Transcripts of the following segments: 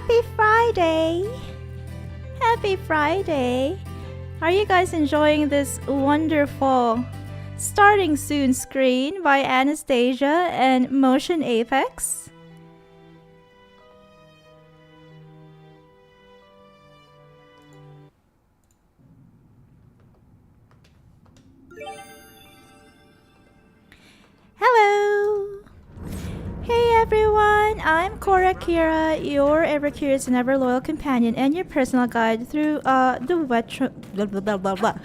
Happy Friday! Happy Friday! Are you guys enjoying this wonderful starting soon screen by Anastasia and Motion Apex? Hello! Hey everyone, I'm Cora Kira, your ever curious and ever loyal companion and your personal guide through the retro blah blah blah blah blah.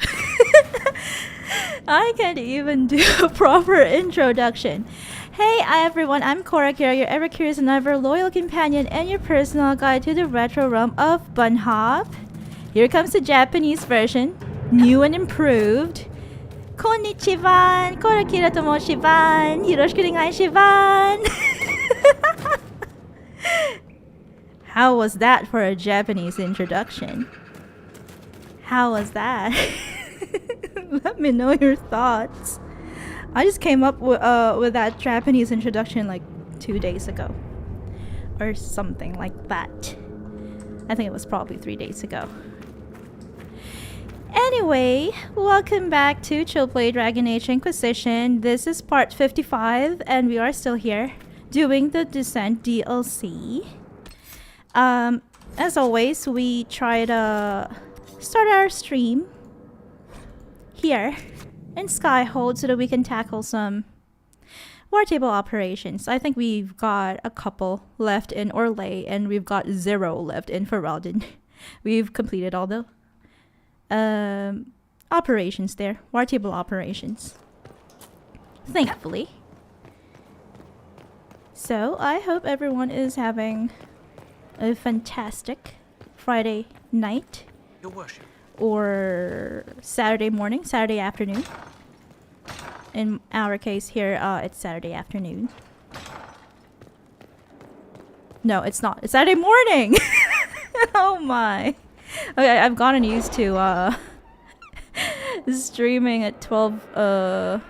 I can't even do a proper introduction. Hey everyone, I'm Cora Kira, your ever curious and ever loyal companion and your personal guide to the retro realm of bunnhop. Here comes the Japanese version, new and improved. Konnichiwa, Cora Kira tomoshiban, yoroshiku onegaishiban. How was that for a Japanese introduction? How was that? Let me know your thoughts. I just came up with that Japanese introduction like 2 days ago. Or something like that. I think it was probably 3 days ago. Anyway, welcome back to Chill Play Dragon Age Inquisition. This is part 55 and we are still here doing the Descent DLC. As always, we try to start our stream here in Skyhold so that we can tackle some war table operations. I think we've got a couple left in Orlais and we've got 0 left in Ferelden. We've completed all the operations there, war table operations, thankfully. So I hope everyone is having a fantastic Friday night, Your worship, or Saturday morning, Saturday afternoon. In our case here, it's Saturday afternoon. No, it's not. It's Saturday morning. Oh my. Okay, I've gotten used to streaming at 12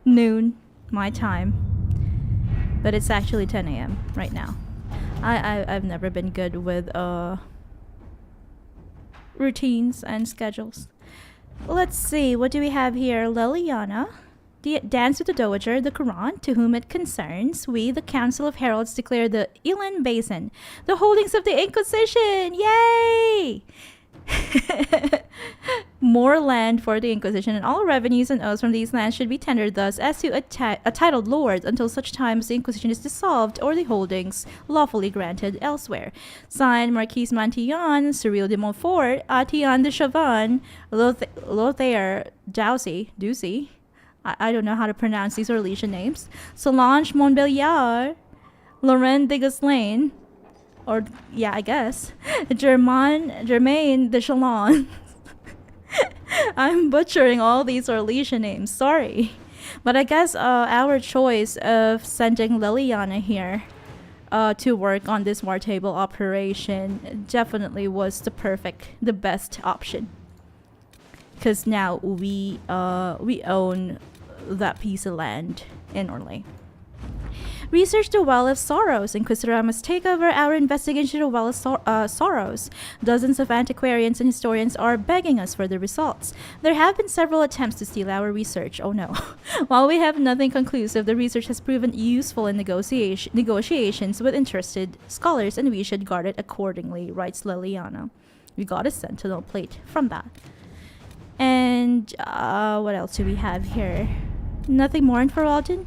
noon my time, but it's actually 10 a.m. right now. I've never been good with routines and schedules. Let's see, what do we have here? Liliana. Dance with the Dowager, the Quran, to whom it concerns. We, the Council of Heralds, declare the Elan Basin the holdings of the Inquisition. Yay! More land for the Inquisition, and all revenues and oaths from these lands should be tendered thus as to a titled lord until such time as the Inquisition is dissolved or the holdings lawfully granted elsewhere. Signed, Marquis Mantillon, Cyril de Montfort, Atian de Chavannes, Lothaire Ducey. I don't know how to pronounce these Orlesian names. Solange Montbéliard, Laurent de Ghislaine, or yeah, I guess, Germaine de Chalon. I'm butchering all these Orlesian names, sorry. But I guess our choice of sending Liliana here to work on this war table operation definitely was the best option. Because now we own that piece of land in Orlais. Research the Well of Sorrows. Inquisitor must take over our investigation of the Well of Sorrows. Dozens of antiquarians and historians are begging us for the results. There have been several attempts to steal our research. Oh no. While we have nothing conclusive, the research has proven useful in negotiations with interested scholars, and we should guard it accordingly, writes Liliana. We got a sentinel plate from that. And what else do we have here? Nothing more in Ferelden?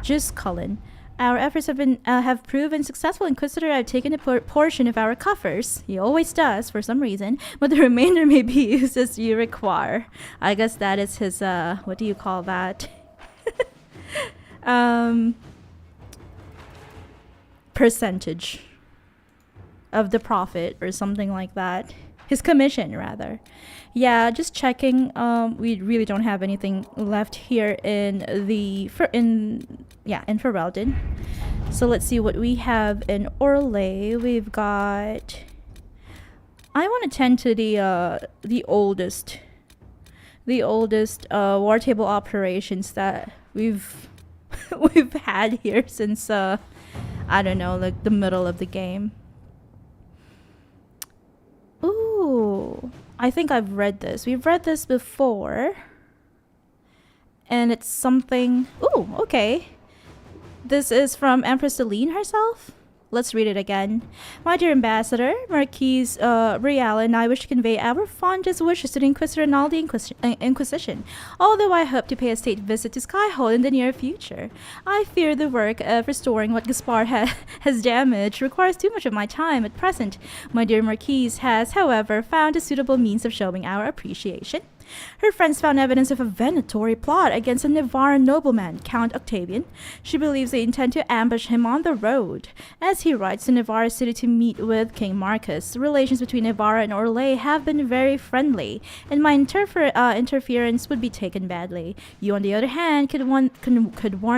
Just Cullen. Our efforts have proven successful. Inquisitor have taken a portion of our coffers. He always does for some reason, but the remainder may be used as you require. I guess that is his what do you call that? Percentage of the profit or something like that. His commission, rather. Yeah, just checking. We really don't have anything left here in Ferelden. So let's see what we have in Orlais. We've got. I want to tend to the oldest war table operations that we've had here since I don't know, like the middle of the game. Ooh, I think I've read this. We've read this before. And it's something... Ooh, okay. This is from Empress Celine herself. Let's read it again. My dear Ambassador, Marquise Rial and I wish to convey our fondest wishes to the Inquisitor and all the Inquisition, although I hope to pay a state visit to Skyhold in the near future. I fear the work of restoring what Gaspar has damaged requires too much of my time at present. My dear Marquise has, however, found a suitable means of showing our appreciation. Her friends found evidence of a venatory plot against a Navarran nobleman, Count Octavian. She believes they intend to ambush him on the road. As he rides to Navarra City to meet with King Marcus, relations between Navarra and Orlais have been very friendly, and my interference would be taken badly. You, on the other hand, could warn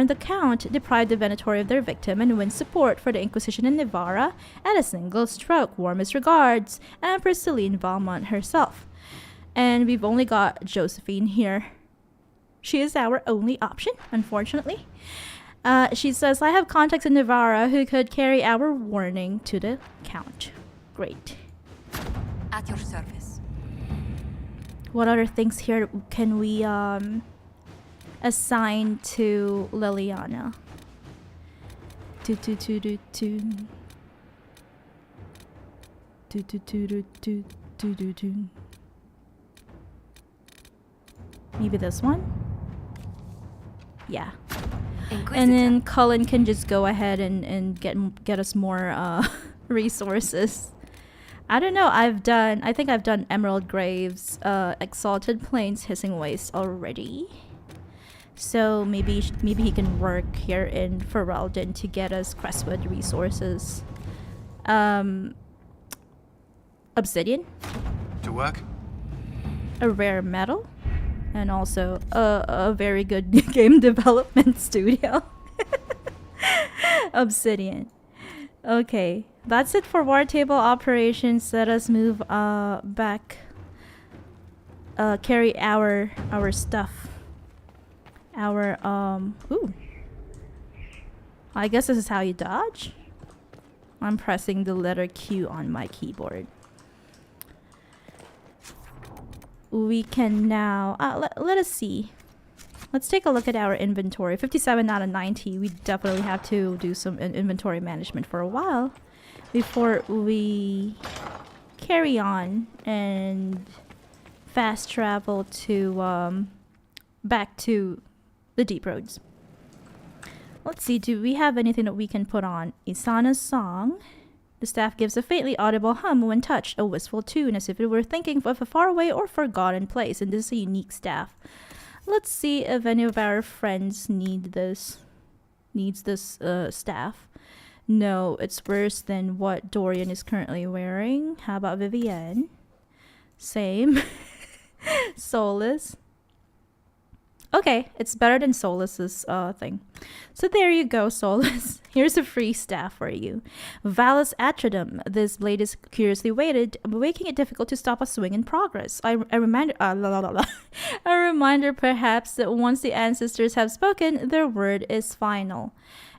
the Count, deprive the venatory of their victim, and win support for the Inquisition in Navarra at a single stroke. Warmest regards, Empress Celine Valmont herself. And we've only got Josephine here. She is our only option, unfortunately. She says, I have contacts in Navarra who could carry our warning to the Count. Great. At your service. What other things here can we assign to Liliana? Maybe this one? Yeah. And then Cullen can just go ahead and get us more resources. I don't know. I think I've done Emerald Graves, Exalted Plains, Hissing Waste already. So maybe he can work here in Ferelden to get us Crestwood resources. Obsidian. To work? A rare metal. And also a very good game development studio. Obsidian. Okay, that's it for War Table operations. Let us move back. Carry our stuff. Our ooh. I guess this is how you dodge. I'm pressing the letter Q on my keyboard. We can now let us see. Let's take a look at our inventory. 57 out of 90. We definitely have to do some inventory management for a while before we carry on and fast travel to back to the deep roads. Let's see, do we have anything that we can put on? Isana's song. The staff gives a faintly audible hum when touched, a wistful tune as if it were thinking of a faraway or forgotten place, and this is a unique staff. Let's see if any of our friends needs this staff. No, it's worse than what Dorian is currently wearing. How about Vivienne? Same. Solus. Okay, it's better than Solus's thing. So there you go, Solus. Here's a free staff for you. Valus Atridum. This blade is curiously weighted, making it difficult to stop a swing in progress. A reminder perhaps that once the ancestors have spoken, their word is final.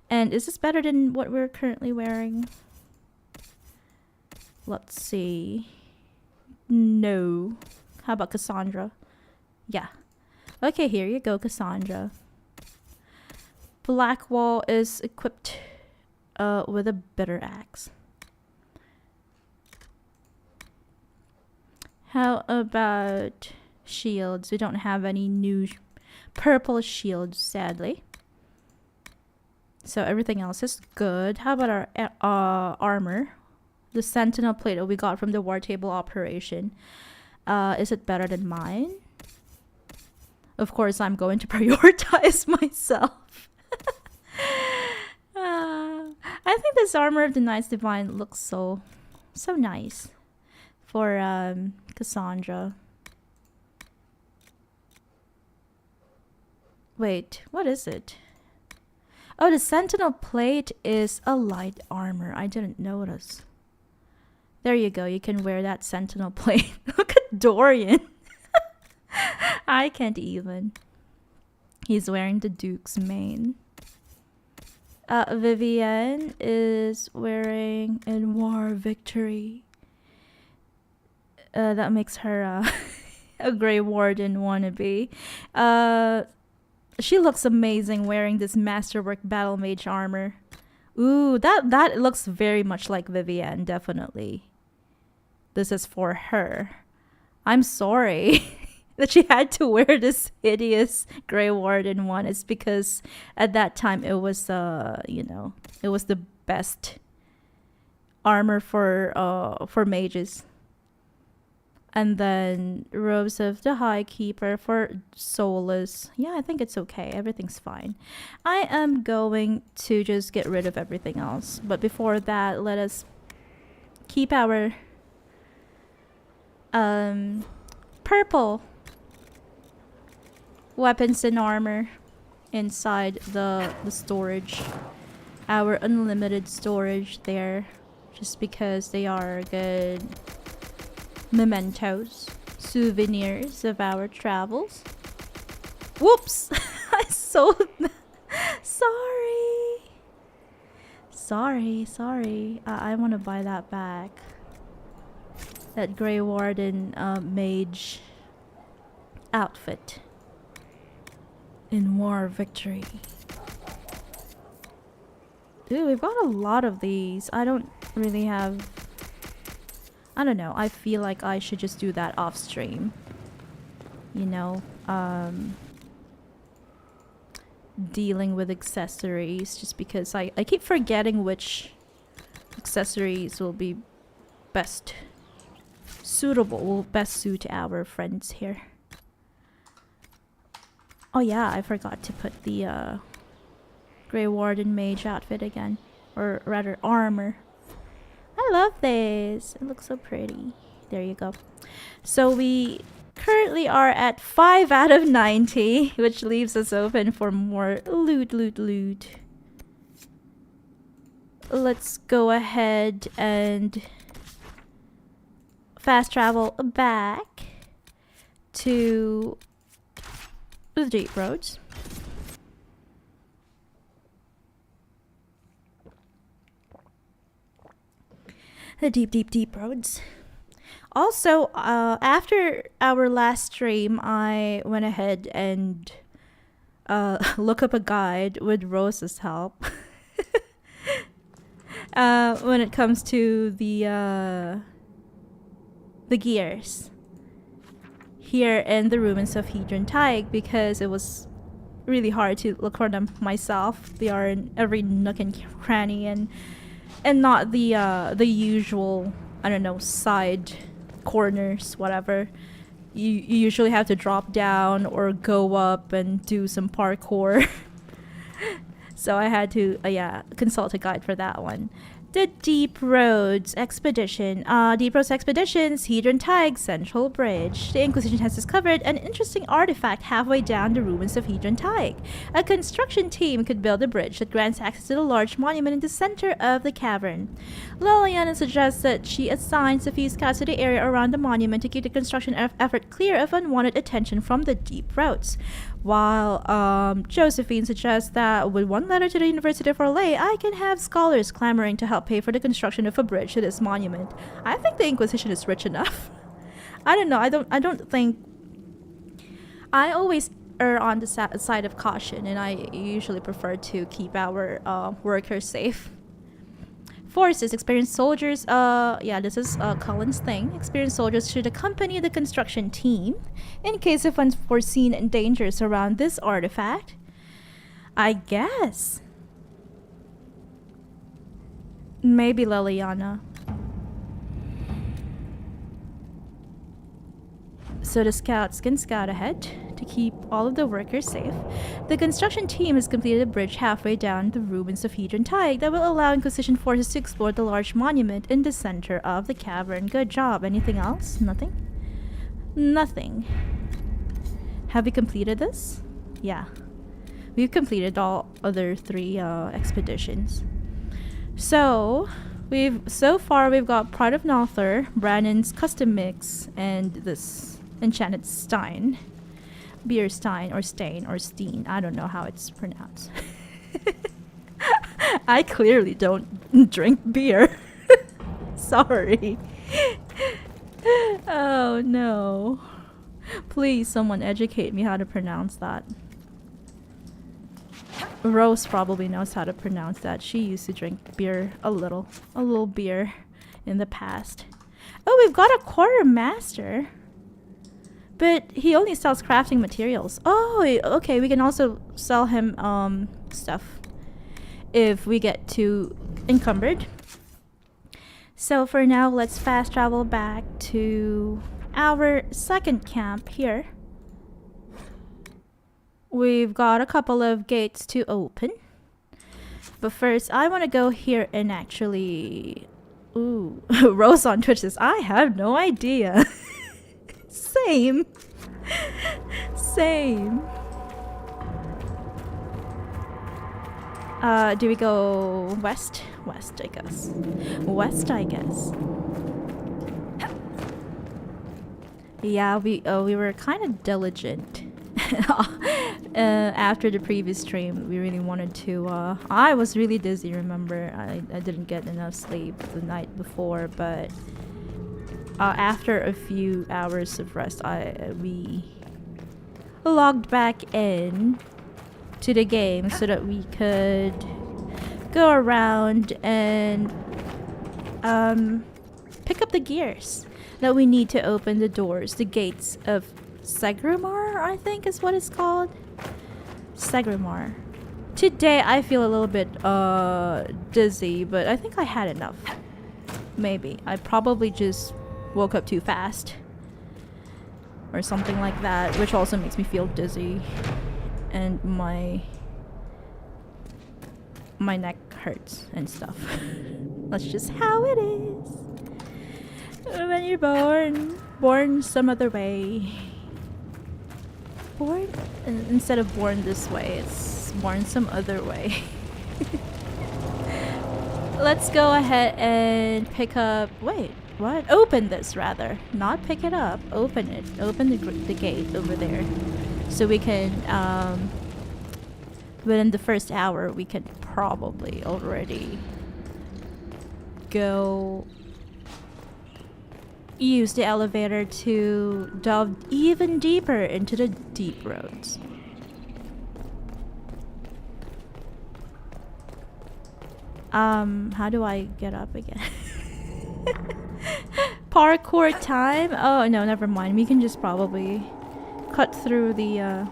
And is this better than what we're currently wearing? Let's see. No. How about Cassandra? Yeah. Okay, here you go, Cassandra. Blackwall is equipped with a bitter axe. How about shields? We don't have any new purple shields, sadly. So everything else is good. How about our armor? The sentinel plate that we got from the war table operation. Is it better than mine? Of course, I'm going to prioritize myself. I think this armor of the Knights Divine looks so nice for Cassandra. Wait, what is it? Oh, the Sentinel plate is a light armor. I didn't notice. There you go. You can wear that Sentinel plate. Look at Dorian. I can't even. He's wearing the Duke's mane. Vivienne is wearing a War Victory. That makes her a Grey Warden wannabe. She looks amazing wearing this Masterwork Battle Mage armor. Ooh, that looks very much like Vivienne, definitely. This is for her. I'm sorry that she had to wear this hideous Grey Warden one. It's because at that time it was it was the best armor for mages. And then Robes of the High Keeper for Soulless. Yeah, I think it's okay. Everything's fine. I am going to just get rid of everything else. But before that, let us keep our purple weapons and armor inside the storage. Our unlimited storage there. Just because they are good mementos, souvenirs of our travels. Whoops! I sold. Sorry. I want to buy that back. That Grey Warden mage outfit in War Victory. Dude, we've got a lot of these. I don't really have. I don't know. I feel like I should just do that off stream. You know, dealing with accessories, just because I keep forgetting which accessories will be best suitable, will best suit our friends here. Oh yeah, I forgot to put the Grey Warden mage outfit again, or rather armor. I love this. It looks so pretty. There you go. So we currently are at 5 out of 90, which leaves us open for more loot. Let's go ahead and fast travel back to the deep roads. The deep roads. Also, after our last stream, I went ahead and look up a guide with Rose's help when it comes to the gears here in the ruins of Hedron Tig, because it was really hard to look for them myself. They are in every nook and cranny, and not the usual, I don't know, side corners, whatever. You usually have to drop down or go up and do some parkour. So I had to consult a guide for that one. The Deep Roads Expedition. Deep Roads Expeditions, Hedron Tig Central Bridge. The Inquisition has discovered an interesting artifact halfway down the ruins of Hedron Tig. A construction team could build a bridge that grants access to the large monument in the center of the cavern. Liliana suggests that she assigns a few scouts to the area around the monument to keep the construction effort clear of unwanted attention from the Deep Roads. While Josephine suggests that with one letter to the University of Orlais, I can have scholars clamoring to help pay for the construction of a bridge to this monument. I think the Inquisition is rich enough. I don't know. I don't think. I always err on the side of caution, and I usually prefer to keep our workers safe. Forces, experienced soldiers, this is Colin's thing. Experienced soldiers should accompany the construction team in case of unforeseen dangers around this artifact. I guess. Maybe Liliana. So the scouts can scout ahead to keep all of the workers safe. The construction team has completed a bridge halfway down the ruins of Hedron Tig that will allow Inquisition forces to explore the large monument in the center of the cavern. Good job. Anything else? Nothing? Nothing. Have we completed this? Yeah. We've completed all other 3 expeditions. So far we've got Pride of Nothar, Brannon's Custom Mix, and this Enchanted Stein. Beer Stein or Stain or Steen. I don't know how it's pronounced. I clearly don't drink beer. Sorry. Oh no. Please, someone educate me how to pronounce that. Rose probably knows how to pronounce that. She used to drink beer a little beer in the past. Oh, we've got a quartermaster. But he only sells crafting materials. Oh, okay, we can also sell him stuff if we get too encumbered. So for now, let's fast travel back to our second camp here. We've got a couple of gates to open. But first, I want to go here and actually... Ooh, Rose on Twitch says, I have no idea. Same. Same. Do we go west? West, I guess. West, I guess. Yeah, we were kind of diligent. After the previous stream, we really wanted to. I was really dizzy. Remember, I didn't get enough sleep the night before, but after a few hours of rest, we logged back in to the game so that we could go around and pick up the gears that we need to open the doors, the gates of Segramar, I think is what it's called. Segramar. Today I feel a little bit dizzy, but I think I had enough. Maybe. I probably just woke up too fast. Or something like that, which also makes me feel dizzy. And my neck hurts and stuff. That's just how it is. When you're born some other way. Born instead of born this way, it's born some other way. Let's go ahead and pick up. Wait, what? Open this rather, not pick it up. Open it. Open the gate over there, so we can. Within the first hour, we can probably already go use the elevator to delve even deeper into the deep roads. How do I get up again? Parkour time? Oh no, never mind. We can just probably cut through the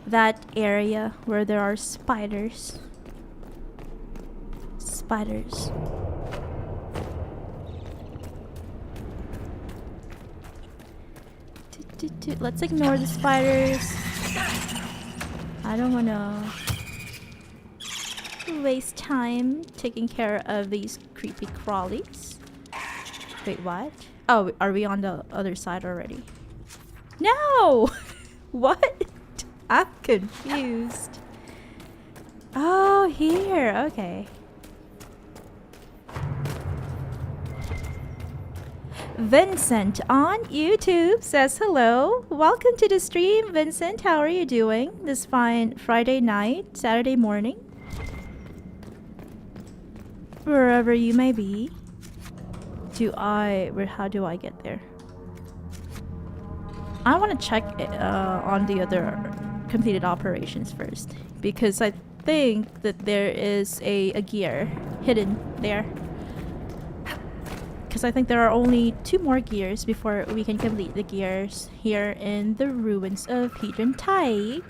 that area where there are spiders. Spiders. Let's ignore the spiders. I don't wanna waste time taking care of these creepy crawlies. Wait, what? Oh, are we on the other side already? No! What? I'm confused. Oh, here. Okay. Vincent on YouTube says hello. Welcome to the stream, Vincent. How are you doing this fine Friday night, Saturday morning? Wherever you may be. How do I get there? I want to check on the other completed operations first, because I think that there is a gear hidden there. Because I think there are only 2 more gears before we can complete the gears here in the ruins of Hedron Tide.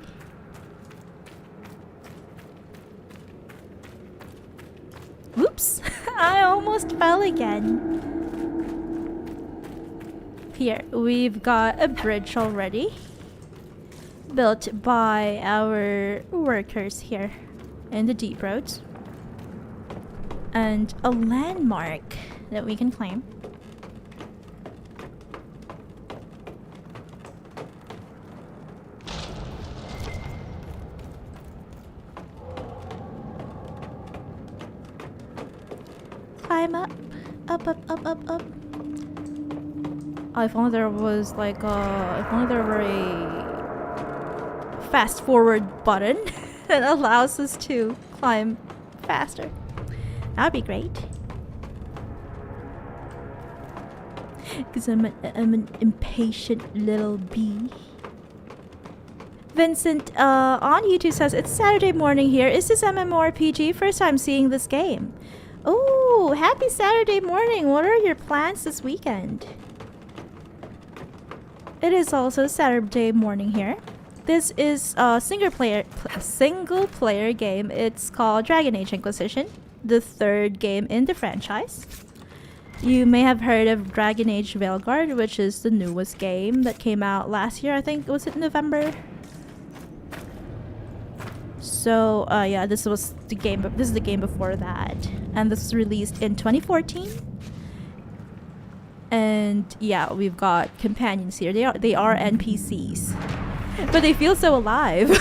Whoops! I almost fell again. Here, we've got a bridge already, built by our workers here in the deep roads. And a landmark that we can claim. Climb up, up, up, up, up, up. If only there was like if only there were a fast forward button and allows us to climb faster. That'd be great. Because I'm an impatient little bee. Vincent on YouTube says, it's Saturday morning here. Is this MMORPG? First time seeing this game. Oh, happy Saturday morning. What are your plans this weekend? It is also Saturday morning here. This is a single player game. It's called Dragon Age Inquisition, the third game in the franchise. You may have heard of Dragon Age Veilguard, which is the newest game that came out last year. I think, was it November? So yeah, this is the game before that, and this was released in 2014. And yeah, we've got companions here. They are NPCs, but they feel so alive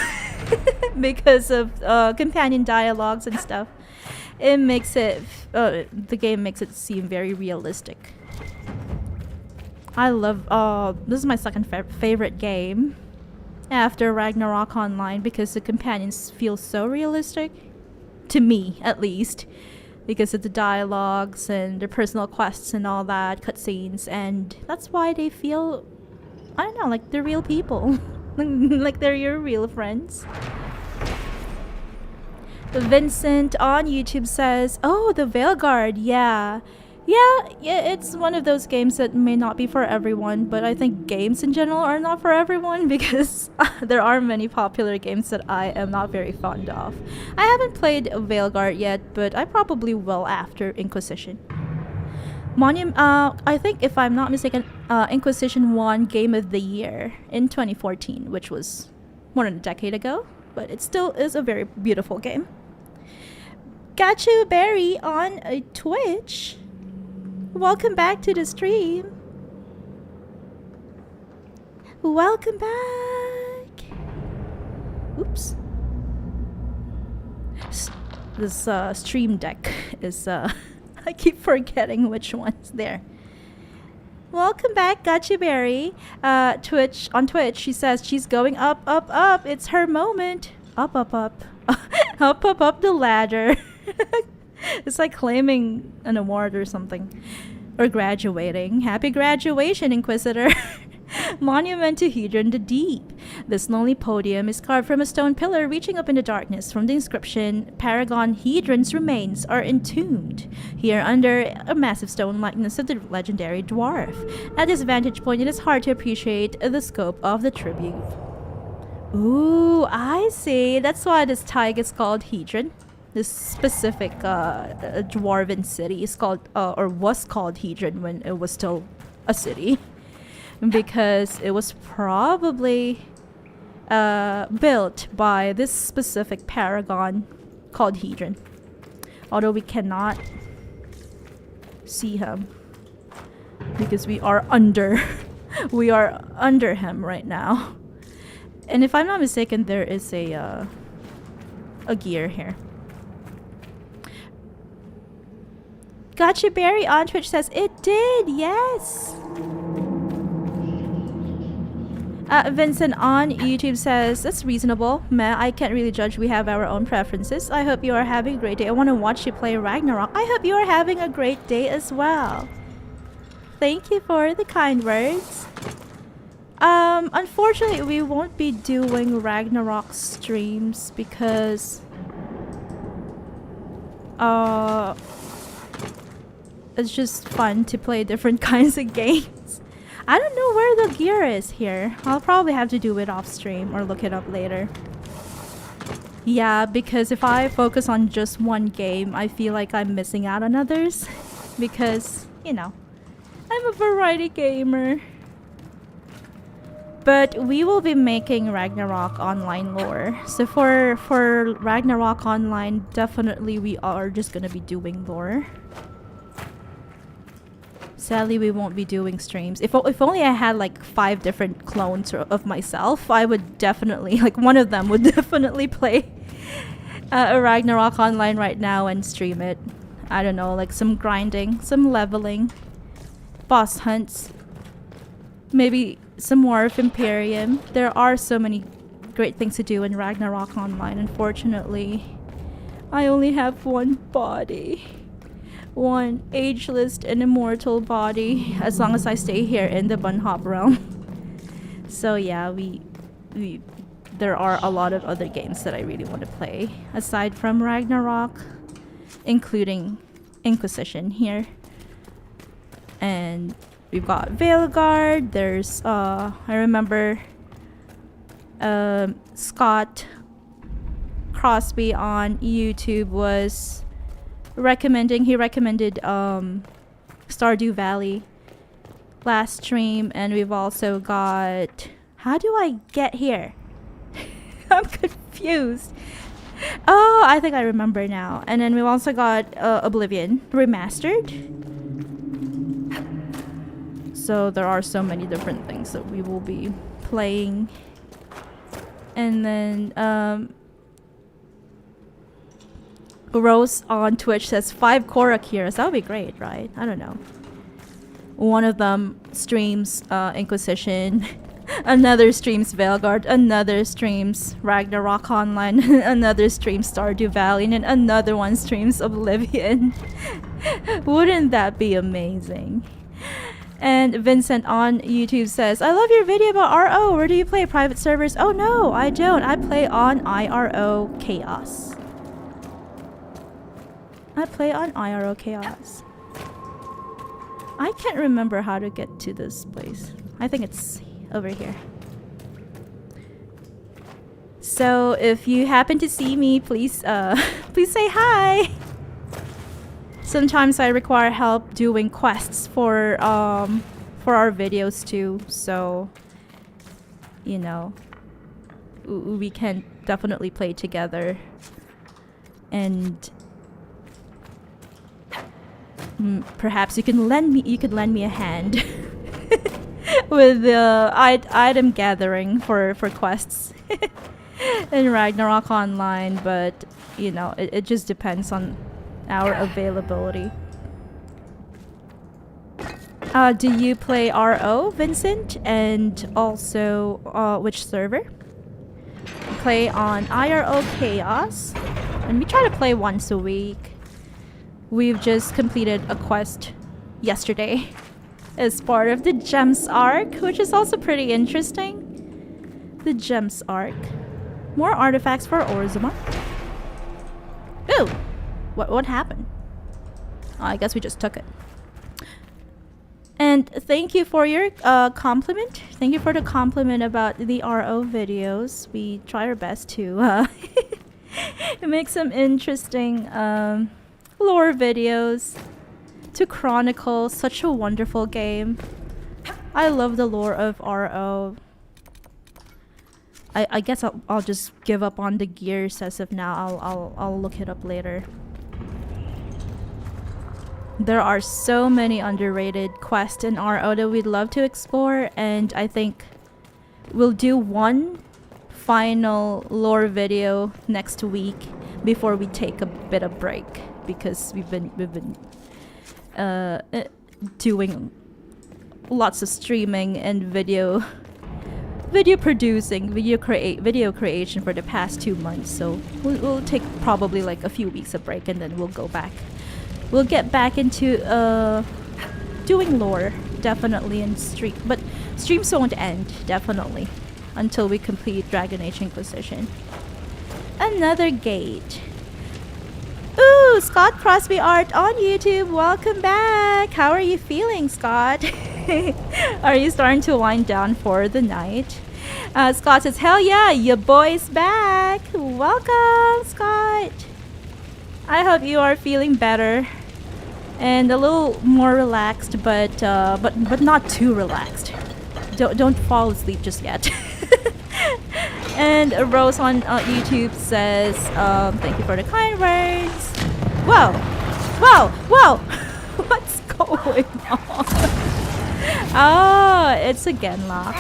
because of companion dialogues and stuff. It makes it the game makes it seem very realistic. I love this is my second favorite game after Ragnarok Online, because the companions feel so realistic to me, at least, because of the dialogues and their personal quests and all that, cutscenes, and that's why they feel, I don't know, like they're real people. Like they're your real friends. Vincent on YouTube says, oh, the Veilguard, yeah, it's one of those games that may not be for everyone, but I think games in general are not for everyone, because there are many popular games that I am not very fond of. I haven't played Veilguard yet, but I probably will after Inquisition. I think, if I'm not mistaken, Inquisition won Game of the Year in 2014, which was more than a decade ago, but it still is a very beautiful game. Got you, Barry, on Twitch. Welcome back to the stream. Welcome back. Oops. This stream deck is I keep forgetting which one's there. Welcome back, Gotcha Berry. On Twitch, she says she's going up, up, up. It's her moment. Up, up, up. Up, up, up the ladder. It's like claiming an award or something. Or graduating. Happy graduation, Inquisitor. Monument to Hedron the Deep. This lonely podium is carved from a stone pillar reaching up in the darkness. From the inscription, Paragon Hedron's remains are entombed here under a massive stone likeness of the legendary dwarf. At this vantage point, it is hard to appreciate the scope of the tribute. Ooh, I see. That's why this tag is called Hedron. This specific dwarven city is called, or was called Hedron when it was still a city. Because it was probably built by this specific paragon called Hedron. Although we cannot see him. Because we are under him right now. And if I'm not mistaken, there is a gear here. Gotcha Barry on Twitch says it did, yes. Vincent on YouTube says that's reasonable. Meh, I can't really judge. We have our own preferences. I hope you are having a great day. I want to watch you play Ragnarok. I hope you are having a great day as well. Thank you for the kind words. Unfortunately, we won't be doing Ragnarok streams because it's just fun to play different kinds of games. I don't know where the gear is here. I'll probably have to do it off stream or look it up later. Yeah, because if I focus on just one game, I feel like I'm missing out on others. Because, you know, I'm a variety gamer. But we will be making Ragnarok Online lore. So for Ragnarok Online, definitely we are just gonna be doing lore. Sadly, we won't be doing streams. If only I had like 5 different clones of myself, I would definitely, like one of them would definitely play a Ragnarok Online right now and stream it. I don't know, like some grinding, some leveling, boss hunts, maybe some more of Imperium. There are so many great things to do in Ragnarok Online. Unfortunately, I only have one body. One ageless and immortal body, as long as I stay here in the bunnhop realm. So yeah, there are a lot of other games that I really want to play aside from Ragnarok, including Inquisition here. And we've got Veilguard. There's I remember Scott Crosby on YouTube was recommended Stardew Valley last stream, and we've also got, how do I get here? I'm confused. Oh, I think I remember now. And then we've also got Oblivion Remastered. So there are so many different things that we will be playing. And then Rose on Twitch says 5 Korra Kiras. That would be great, right? I don't know. One of them streams Inquisition, another streams Veilguard, another streams Ragnarok Online, another streams Stardew Valley, and another one streams Oblivion. Wouldn't that be amazing? And Vincent on YouTube says, I love your video about RO. Where do you play? Private servers? Oh no, I don't. I play on IRO Chaos. I play on IRO Chaos. I can't remember how to get to this place. I think it's over here. So if you happen to see me, please please say hi. Sometimes I require help doing quests for our videos too, so you know, we can definitely play together. And perhaps you could lend me a hand with the item gathering for quests in Ragnarok Online, but you know, it just depends on our availability. Do you play RO, Vincent? And also which server? Play on IRO Chaos, and we try to play once a week. We've just completed a quest yesterday as part of the Gems arc, which is also pretty interesting. The Gems arc. More artifacts for Orzammar. Ooh! What happened? Oh, I guess we just took it. And thank you for your compliment. Thank you for the compliment about the RO videos. We try our best to make some interesting lore videos to chronicle such a wonderful game. I love the lore of RO. I guess I'll just give up on the gears as of now. I'll look it up later. There are so many underrated quests in RO that we'd love to explore, and I think we'll do one final lore video next week before we take a bit of break, because we've been doing lots of streaming and video producing, video creation for the past 2 months. So we'll take probably like a few weeks of break, and then we'll go back. We'll get back into doing lore, definitely, and stream. But streams won't end, definitely, until we complete Dragon Age Inquisition. Another gate. Ooh, Scott Crosby Art on YouTube. Welcome back. How are you feeling, Scott? Are you starting to wind down for the night? Scott says, hell yeah, your boy's back. Welcome, Scott. I hope you are feeling better and a little more relaxed, but not too relaxed. Don't fall asleep just yet. And Rose on YouTube says, thank you for the kind words. Whoa, whoa, whoa! What's going on? Oh, it's a Genlock.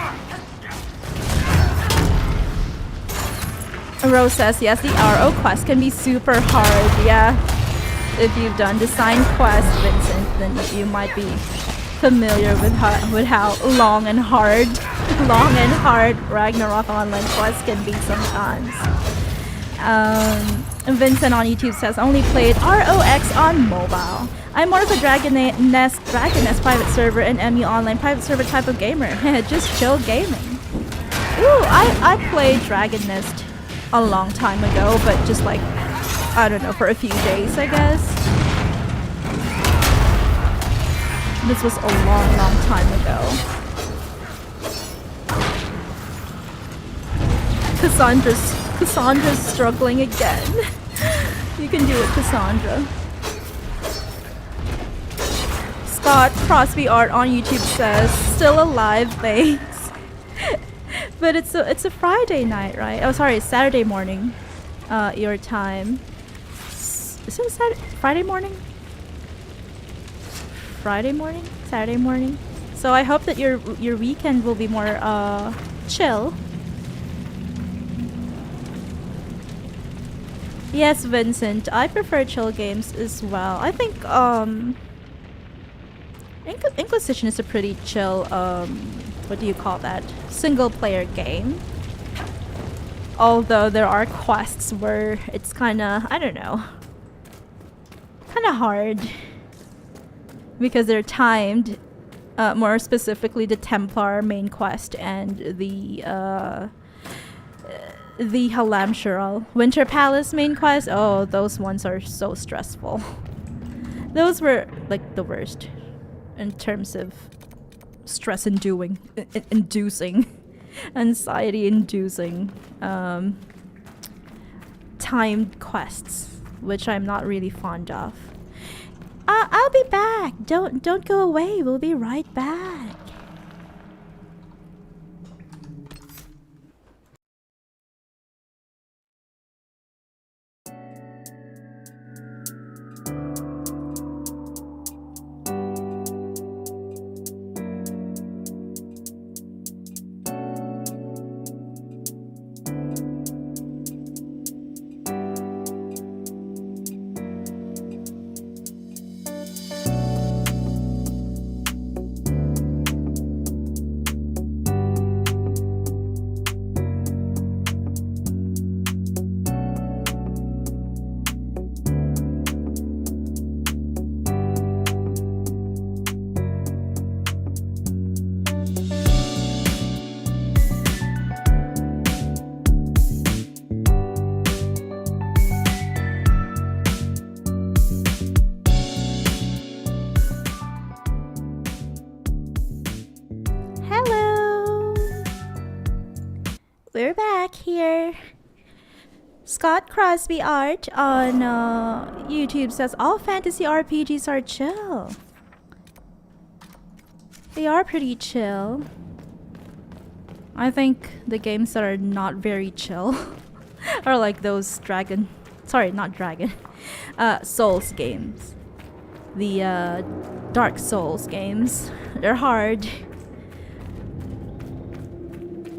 Rose says, yes, the RO quest can be super hard. Yeah, if you've done design quest, Vincent, then you might be familiar with how long and hard long and hard Ragnarok online quest can be sometimes. Vincent on YouTube says, only played ROX on mobile. I'm more of a Dragon Nest private server and MU online private server type of gamer. Just chill gaming. Ooh, I played Dragon Nest a long time ago, but just like, I don't know, for a few days, I guess. This was a long time ago. Cassandra's struggling again. You can do it, Cassandra. Scott Crosby Art on YouTube says, still alive, thanks. But it's a Friday night, right? Oh, sorry, it's Saturday morning, your time. Is it Friday morning? Friday morning? Saturday morning? So I hope that your weekend will be more chill. Yes, Vincent, I prefer chill games as well. I think Inquisition is a pretty chill what do you call that? Single player game. Although there are quests where it's kinda, I don't know, kinda hard. Because they're timed, more specifically the Templar main quest and the Halamshiral Winter Palace main quest. Oh, those ones are so stressful. Those were like the worst in terms of stress inducing, anxiety inducing timed quests, which I'm not really fond of. I'll be back. Don't go away. We'll be right back. We're back here. Scott Crosby Art on YouTube says all fantasy RPGs are chill. They are pretty chill. I think the games that are not very chill are like those Souls games. The Dark Souls games. They're hard.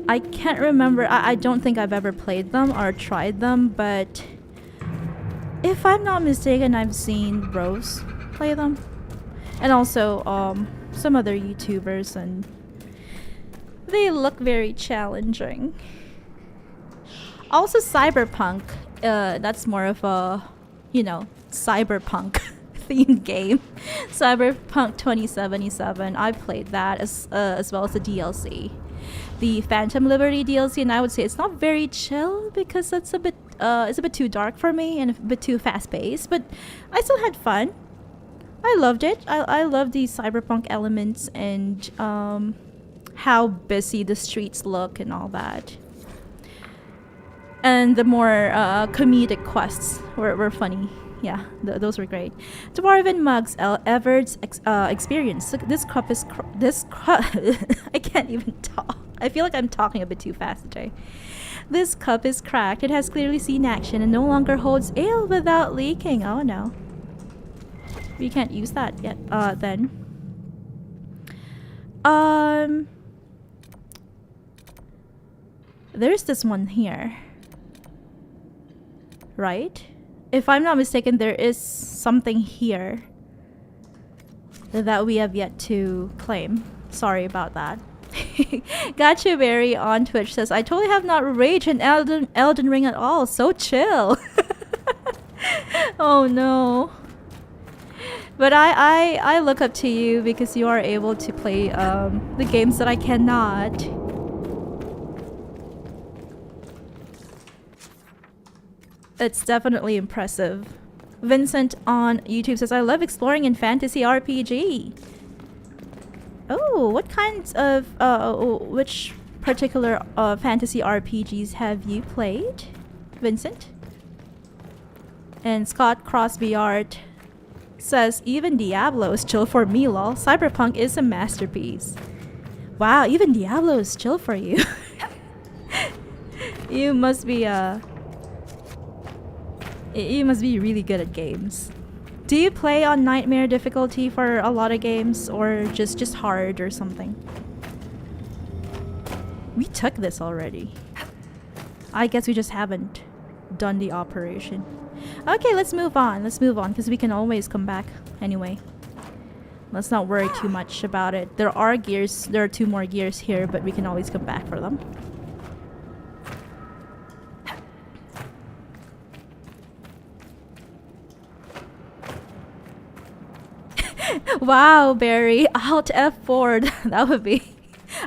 I can't remember. I don't think I've ever played them or tried them, but if I'm not mistaken, I've seen Rose play them, and also some other YouTubers, and they look very challenging. Also, Cyberpunk. That's more of a, cyberpunk themed game. Cyberpunk 2077. I played that as well as the DLC. The Phantom Liberty DLC, and I would say it's not very chill because it's a bit too dark for me and a bit too fast-paced, but I still had fun. I loved it. I love the cyberpunk elements and how busy the streets look and all that. And the more comedic quests were funny. Yeah, those were great. Dwarven Mugs Everard's experience. This cup is I can't even talk. I feel like I'm talking a bit too fast today. This cup is cracked. It has clearly seen action and no longer holds ale without leaking. Oh no. We can't use that yet. Then. There's this one here. Right? If I'm not mistaken, there is something here that we have yet to claim. Sorry about that. Gotcha Berry on Twitch says, I totally have not rage in Elden Ring at all. So chill. Oh no. But I look up to you because you are able to play the games that I cannot. It's definitely impressive. Vincent on YouTube says, I love exploring in fantasy RPG. Oh, what kinds of which particular fantasy RPGs have you played, Vincent? And Scott Crosby Art says, even Diablo is chill for me, lol. Cyberpunk is a masterpiece. Wow, even Diablo is chill for you. You must be really good at games. Do you play on nightmare difficulty for a lot of games, or just hard or something? We took this already. I guess we just haven't done the operation. Okay, let's move on. Let's move on because we can always come back anyway. Let's not worry too much about it. There are gears. There are 2 more gears here, but we can always come back for them. Wow, Barry. Alt F4. That would be...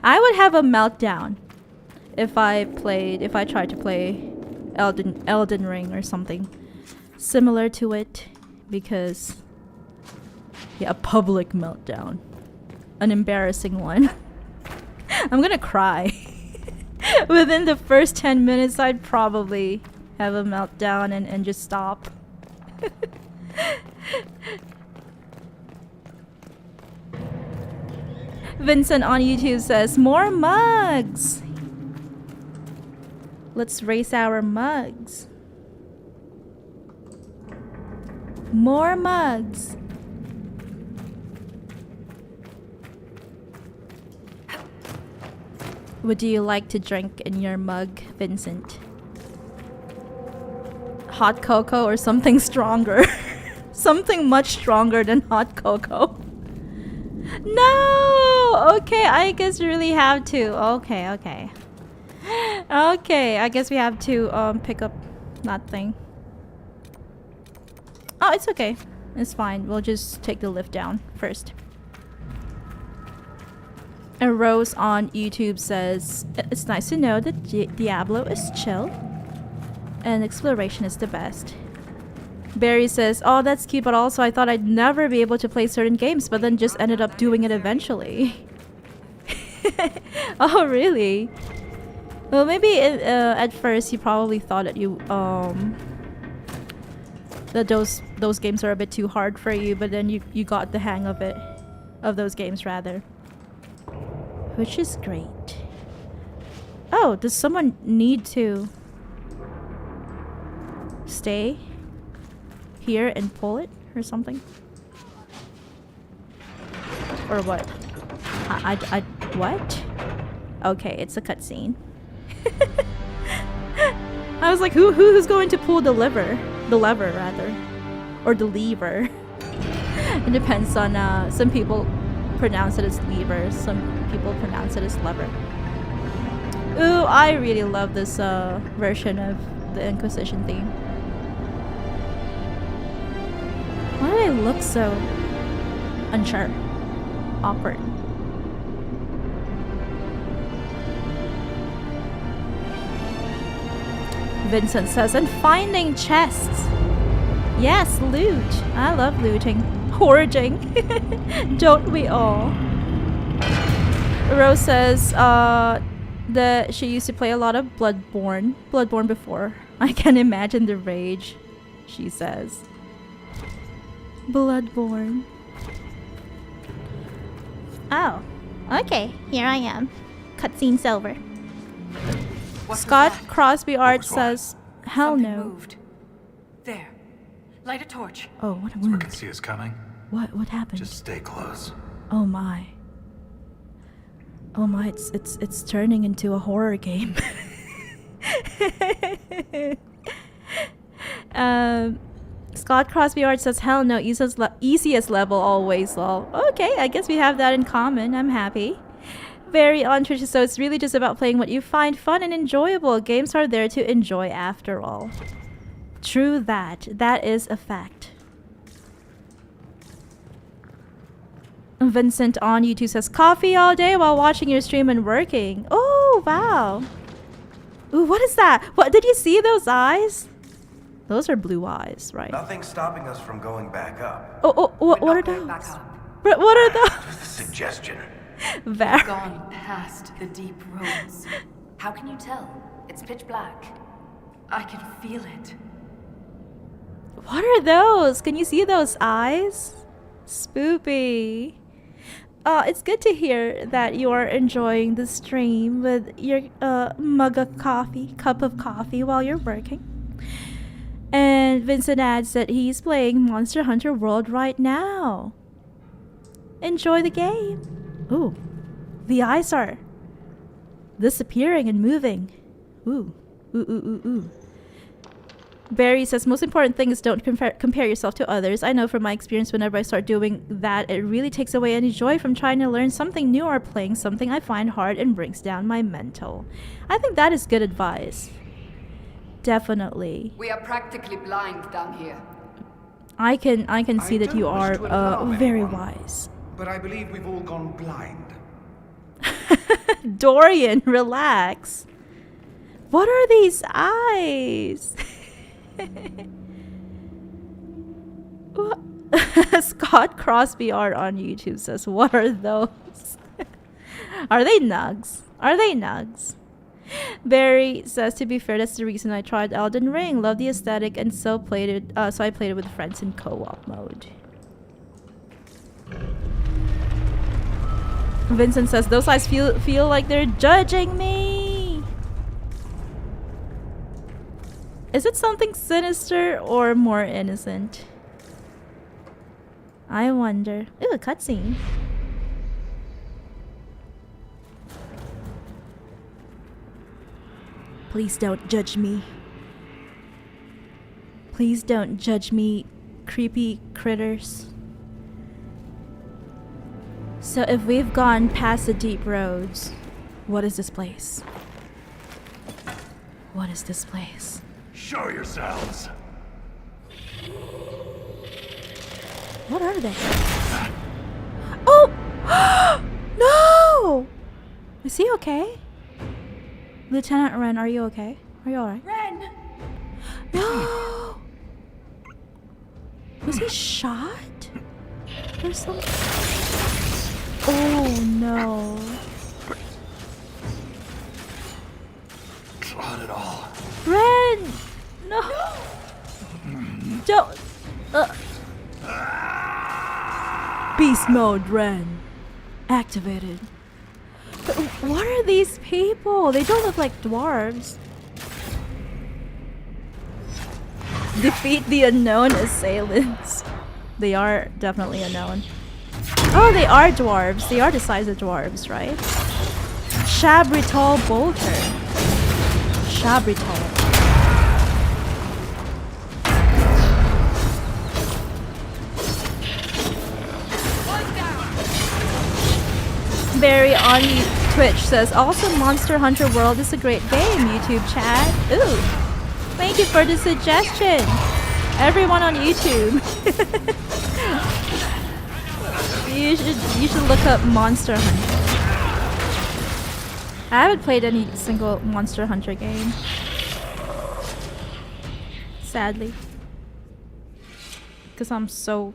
I would have a meltdown if I tried to play Elden Ring or something similar to it, because yeah, a public meltdown, an embarrassing one. I'm gonna cry. Within the first 10 minutes I'd probably have a meltdown and just stop. Vincent on YouTube says, more mugs! Let's race our mugs. More mugs. What do you like to drink in your mug, Vincent? Hot cocoa or something stronger? Something much stronger than hot cocoa. No! Okay, I guess we really have to. Okay. Okay, I guess we have to pick up that thing. Oh, it's okay. It's fine. We'll just take the lift down first. And Rose on YouTube says, it's nice to know that Diablo is chill and exploration is the best. Barry says, oh, that's cute, but also I thought I'd never be able to play certain games, but then just ended up doing it eventually. Oh, really? Well, maybe at first you probably thought that you that those games are a bit too hard for you, but then you got the hang of it, of those games rather, which is great. Oh, does someone need to stay here and pull it or something? Or what? I what? Okay, it's a cutscene. I was like, who's going to pull the lever? The lever, rather. Or the lever. It depends on, some people pronounce it as lever, some people pronounce it as lever. Ooh, I really love this version of the Inquisition theme. Why do I look so unsure? Awkward. Vincent says, and finding chests. Yes, loot. I love looting. Hoarding. Don't we all? Rose says that she used to play a lot of Bloodborne before. I can imagine the rage, she says. Bloodborne. Oh, okay. Here I am. Cutscene silver. Scott Crosby Art says, hell Something no. moved. There. Light a torch. Oh, what a We can move. see us coming. What happened? Just stay close. Oh my. Oh my, it's turning into a horror game. Scott Crosby Art says, hell no, easiest level always, lol. Okay, I guess we have that in common. I'm happy. Very on Twitch, so it's really just about playing what you find fun and enjoyable. Games are there to enjoy after all. True that. That is a fact. Vincent on YouTube says, coffee all day while watching your stream and working. Oh, wow. Ooh, what is that? What, did you see those eyes? Those are blue eyes, right? Nothing's stopping us from going back up. What are those? What are those? Just a suggestion. Very. We've gone past the deep roads. How can you tell? It's pitch black. I can feel it. What are those? Can you see those eyes? Spoopy. It's good to hear that you are enjoying the stream with your cup of coffee while you're working. And Vincent adds that he's playing Monster Hunter World right now. Enjoy the game. Ooh, the eyes are disappearing and moving. Ooh. Barry says, most important thing is don't compare yourself to others. I know from my experience, whenever I start doing that, it really takes away any joy from trying to learn something new or playing something I find hard and brings down my mental. I think that is good advice. Definitely. We are practically blind down here. I can see that you are very anyone, wise. But I believe we've all gone blind. Dorian, relax. What are these eyes? What? Scott Crosby art on YouTube says, what are those? Are they nugs? Are they nugs? Barry says, to be fair, that's the reason I tried Elden Ring. Love the aesthetic and so played it. So I played it with friends in co-op mode. Vincent says, those eyes feel like they're judging me. Is it something sinister or more innocent? I wonder. Ooh, a cutscene. Please don't judge me. Please don't judge me, creepy critters. So if we've gone past the deep roads, what is this place? What is this place? Show yourselves. What are they? Oh! No! Is he okay? Lieutenant Ren, are you okay? Are you alright? Ren! No! Was he shot? Or something? Oh no. Not at all. Ren! No! Don't. Beast mode, Ren. Activated. But what are these people? They don't look like dwarves. Defeat the unknown assailants. They are definitely unknown. Oh, they are dwarves. They are the size of dwarves, right? Sha-Brytol bolter. Sha-Brytol. Barry on Twitch says, also Monster Hunter World is a great game, YouTube chat. Ooh, thank you for the suggestion. Everyone on YouTube. you should look up Monster Hunter. I haven't played any single Monster Hunter game. Sadly. Because I'm so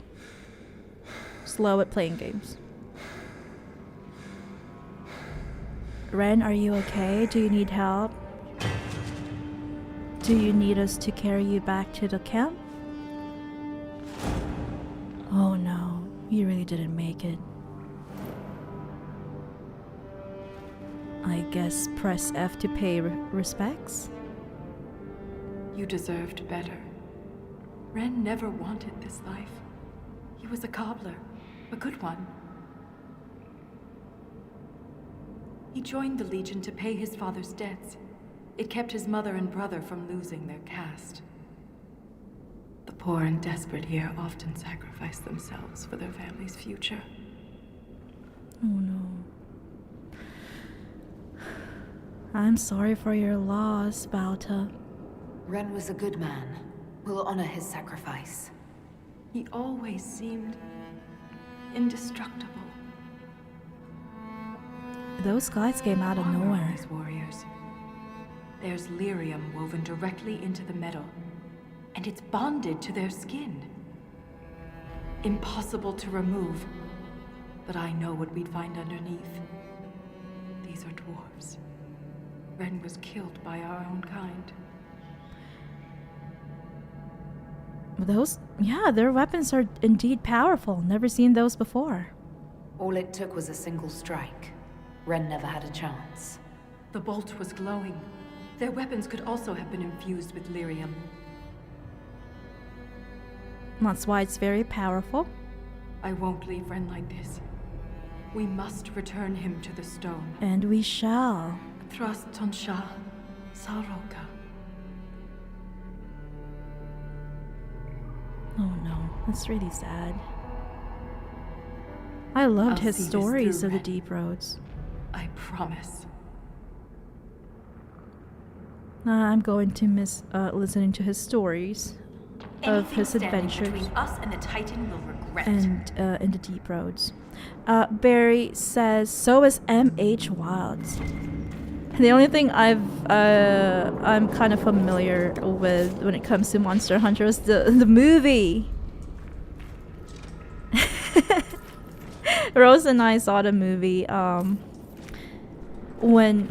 slow at playing games. Ren, are you okay? Do you need help? Do you need us to carry you back to the camp? Oh no, you really didn't make it. I guess press F to pay respects? You deserved better. Ren never wanted this life. He was a cobbler, a good one. He joined the Legion to pay his father's debts. It kept his mother and brother from losing their caste. The poor and desperate here often sacrifice themselves for their family's future. Oh no. I'm sorry for your loss, Bauta. Ren was a good man. We'll honor his sacrifice. He always seemed indestructible. Those guys came out of Armor on nowhere. these warriors. There's lyrium woven directly into the metal, and it's bonded to their skin. Impossible to remove, but I know what we'd find underneath. These are dwarves. Ren was killed by our own kind. Their weapons are indeed powerful. Never seen those before. All it took was a single strike. Ren never had a chance. The bolt was glowing. Their weapons could also have been infused with lyrium. That's why it's very powerful. I won't leave Ren like this. We must return him to the stone. And we shall. Trust on Sha, Saroka. Oh no, that's really sad. I loved I'll his see this stories through, of the Ren. deep roads. I promise. I'm going to miss listening to his stories of Anything his standing adventures between us and the Titan will regret. and in the deep roads. Barry says, so is MH Wilds. The only thing I'm kind of familiar with when it comes to Monster Hunter is the movie. Rose and I saw the movie when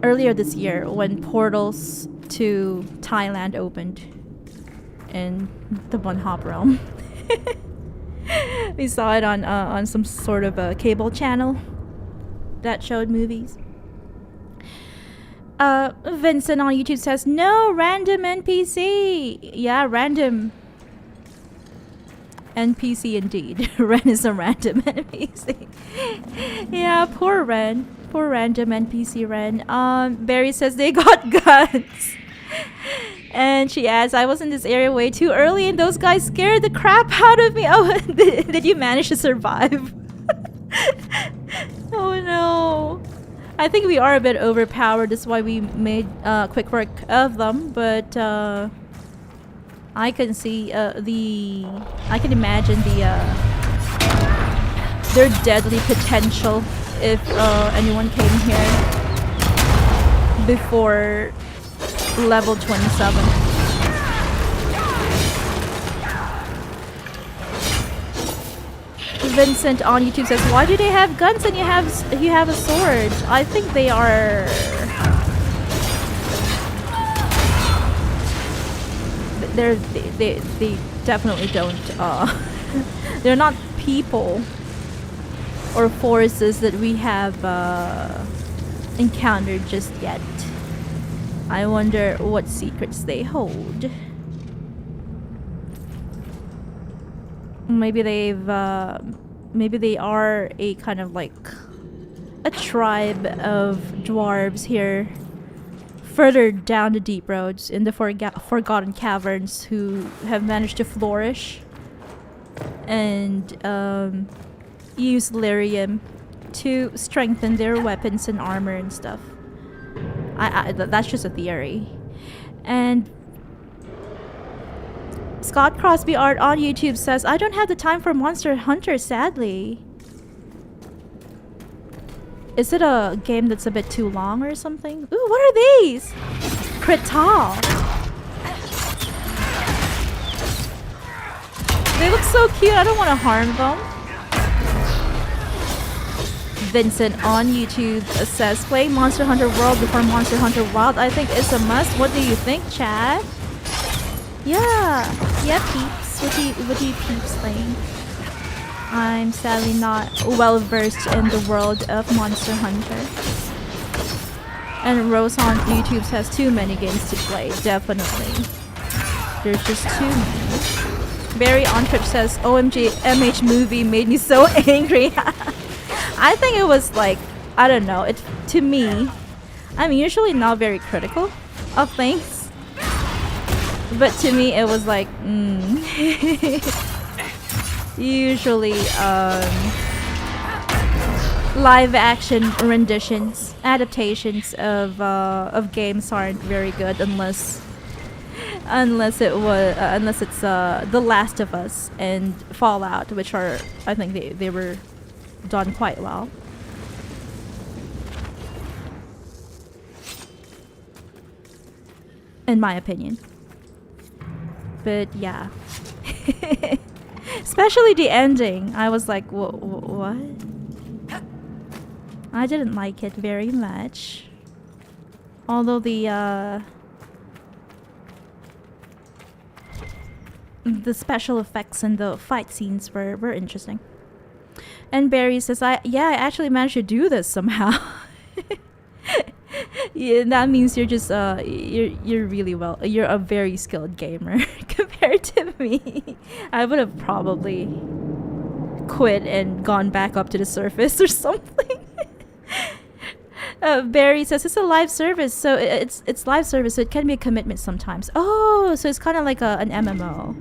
earlier this year when portals to Thailand opened in the bunnhop realm. We saw it on some sort of a cable channel that showed movies. Vincent on YouTube says, no, random NPC. Yeah, random NPC indeed. Ren is a random NPC. Yeah, poor Ren. Poor random NPC Ren. Barry says they got guns. And she adds, I was in this area way too early and those guys scared the crap out of me. Oh, did you manage to survive? Oh no. I think we are a bit overpowered. That's why we made quick work of them. But I can see I can imagine their deadly potential if anyone came here before level 27. Vincent on YouTube says, why do they have guns and you have a sword? I think they are they definitely don't they're not people or forces that we have encountered just yet. I wonder what secrets they hold. Maybe maybe they are a kind of like a tribe of dwarves here further down the deep roads in the forgotten caverns who have managed to flourish and use lyrium to strengthen their weapons and armor and stuff. That's just a theory. And Scott Crosby Art on YouTube says, I don't have the time for Monster Hunter, sadly. Is it a game that's a bit too long or something? Ooh, what are these? Krital. They look so cute. I don't want to harm them. Vincent on YouTube says, play Monster Hunter World before Monster Hunter Wild. I think it's a must. What do you think, Chad? Yeah, peeps. What do you peeps think? I'm sadly not well versed in the world of Monster Hunter. And Rose on YouTube says too many games to play. Definitely. There's just too many. Barry on Twitch says, OMG, MH movie made me so angry. I think it was like, I don't know, to me, I'm usually not very critical of things. But to me it was like, usually, live action renditions, adaptations of games aren't very good unless it's The Last of Us and Fallout, which are, I think they were done quite well. In my opinion. But yeah. Especially the ending. I was like, what? I didn't like it very much. Although the special effects and the fight scenes were interesting. And Barry says, I actually managed to do this somehow. Yeah, that means you're just you're really you're a very skilled gamer compared to me. I would have probably quit and gone back up to the surface or something. Barry says it's a live service, so it's live service, so it can be a commitment sometimes. Oh, so it's kind of like an MMO.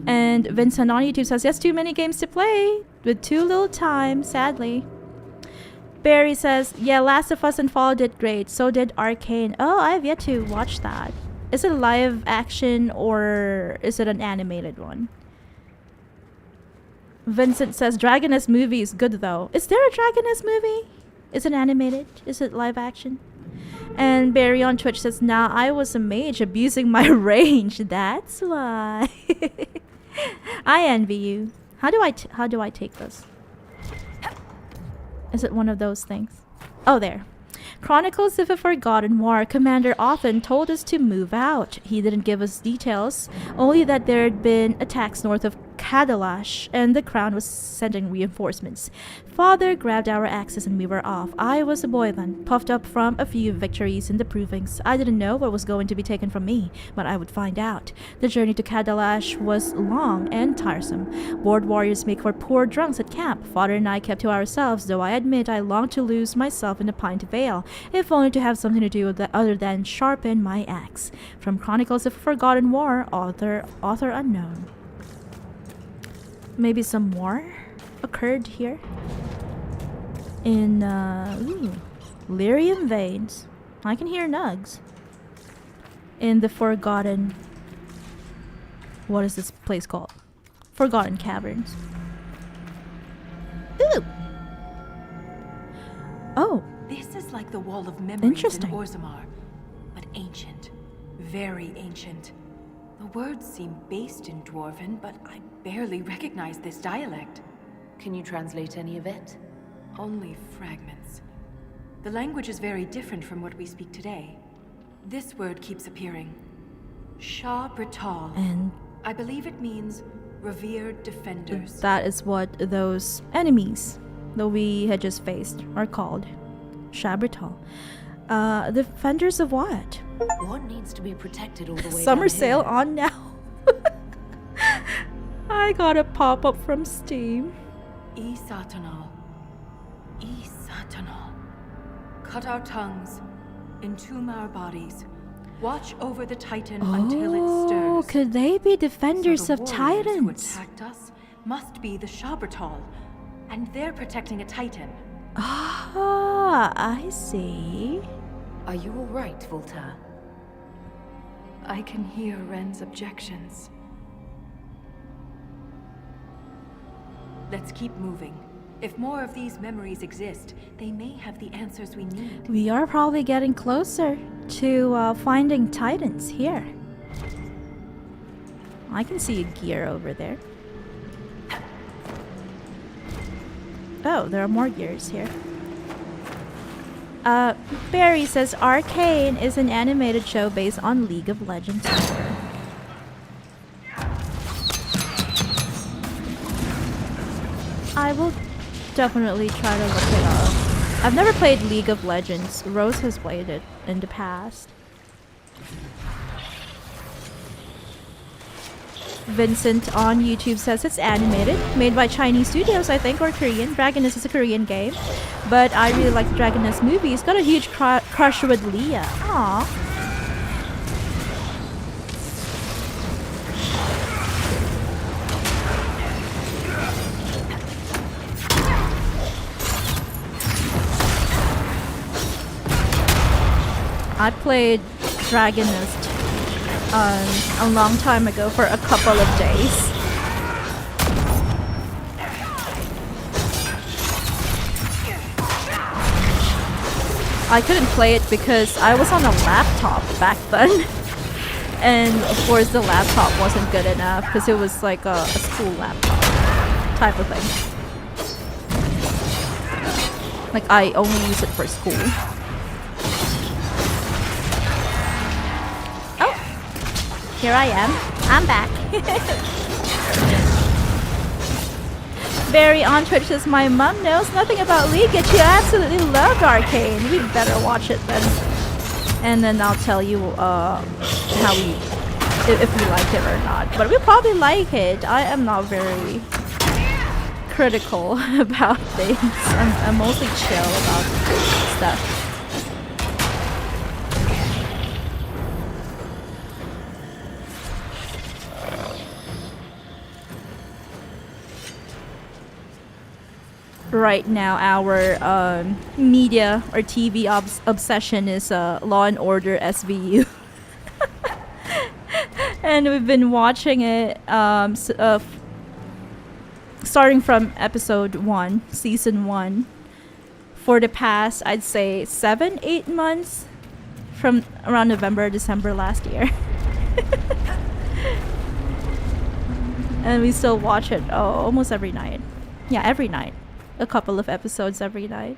And Vincent on YouTube says, yes, too many games to play with too little time, sadly. Barry says, yeah, Last of Us and Fallout did great. So did Arcane. Oh, I have yet to watch that. Is it live action or is it an animated one? Vincent says, Dragoness movie is good though. Is there a Dragoness movie? Is it animated? Is it live action? And Barry on Twitch says, nah, I was a mage abusing my range. That's why. I envy you. How do I take this? Is it one of those things? Oh, there. Chronicles of a Forgotten War. Commander often told us to move out. He didn't give us details, only that there had been attacks north of Kadalash, and the Crown was sending reinforcements. Father grabbed our axes and we were off. I was a boy then, puffed up from a few victories in the provings. I didn't know what was going to be taken from me, but I would find out. The journey to Kadalash was long and tiresome. Bored warriors make for poor drunks at camp. Father and I kept to ourselves, though I admit I longed to lose myself in a pint vale, if only to have something to do with other than sharpen my axe. From Chronicles of a Forgotten War, author unknown. Maybe some war occurred here in lyrium veins. I can hear nugs in the Forgotten. What is this place called? Forgotten Caverns. Ooh. Oh. This is like the Wall of Memories in Interesting. Orzammar, but ancient, very ancient. The words seem based in Dwarven, but I barely recognize this dialect. Can you translate any of it? Only fragments. The language is very different from what we speak today. This word keeps appearing. Sha-Brytol. And I believe it means revered defenders. that is what those enemies that we had just faced are called. Sha-Brytol. Defenders of what? What needs to be protected all the way Summer down sale here? on now. I got a pop-up from Steam. Isatanal. Isatanal. Cut our tongues, entomb our bodies, watch over the Titan until it stirs. Could they be defenders So the of warriors who titans? attacked us must be the Sha-Brytol, and they're protecting a Titan. Ah, I see. Are you all right, Voltaire? I can hear Ren's objections. Let's keep moving. If more of these memories exist, they may have the answers we need. We are probably getting closer to finding titans here. I can see a gear over there. Oh, there are more gears here. Barry says Arcane is an animated show based on League of Legends. I will definitely try to look it up. I've never played League of Legends. Rose has played it in the past. Vincent on YouTube says it's animated, made by Chinese studios, I think, or Korean. Dragoness is a Korean game, but I really like the Dragoness movie. It's got a huge crush with Leah. Aww. I played Dragonist a long time ago for a couple of days. I couldn't play it because I was on a laptop back then. And of course the laptop wasn't good enough because it was like a school laptop type of thing. Like I only use it for school. Oh! Here I am. I'm back. Barry on Twitch says, my mom knows nothing about League, yet she absolutely loved Arcane. We better watch it then. And then I'll tell you if we liked it or not. But we'll probably like it. I am not very critical about things. I'm mostly chill about stuff. Right now, our media or TV obsession is Law and Order SVU. And we've been watching it starting from episode 1, season 1, for the past, I'd say, 7-8 months, from around November, December last year. And we still watch it almost every night. Yeah, every night. A couple of episodes every night.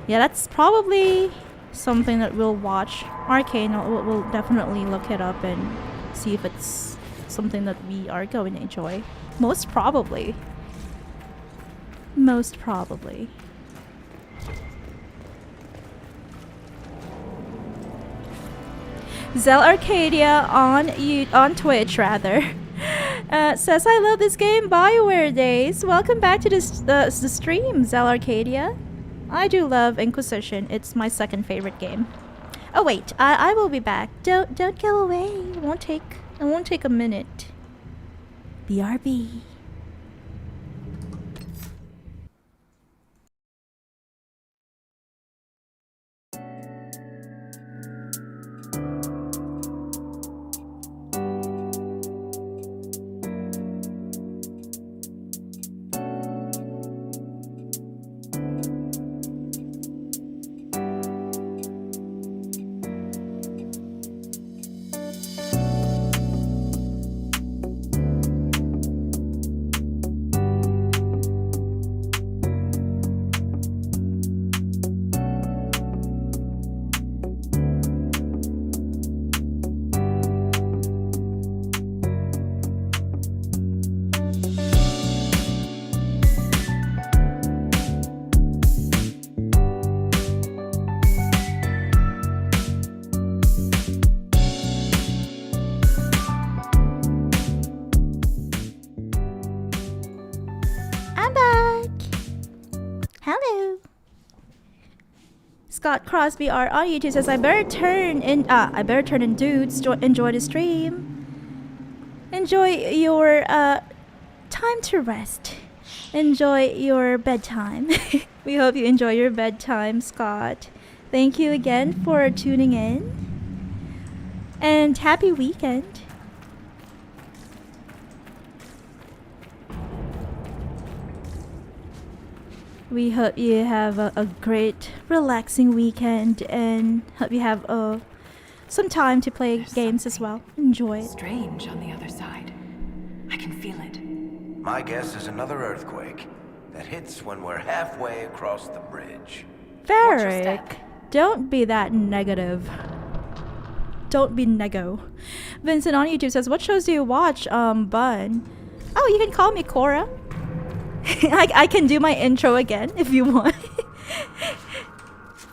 Yeah, that's probably something that we'll watch. Arcane, we'll definitely look it up and see if it's something that we are going to enjoy. Most probably. Most probably. Zell Arcadia on Twitch rather. Says, I love this game, BioWare days. Welcome back to the stream, Zell Arcadia. I do love Inquisition. It's my second favorite game. Oh wait, I will be back. Don't go away. It won't take a minute. BRB. Scott Crosby R on YouTube says, I better turn in dudes. Enjoy the stream. Enjoy your time to rest. Enjoy your bedtime. We hope you enjoy your bedtime, Scott. Thank you again for tuning in. And happy weekend. We hope you have a great, relaxing weekend, and hope you have some time to play games as well. Enjoy it. Strange on the other side. I can feel it. My guess is another earthquake that hits when we're halfway across the bridge. Varric, don't be that negative. Don't be nego. Vincent on YouTube says, what shows do you watch, Bun? Oh, you can call me Cora. I can do my intro again if you want.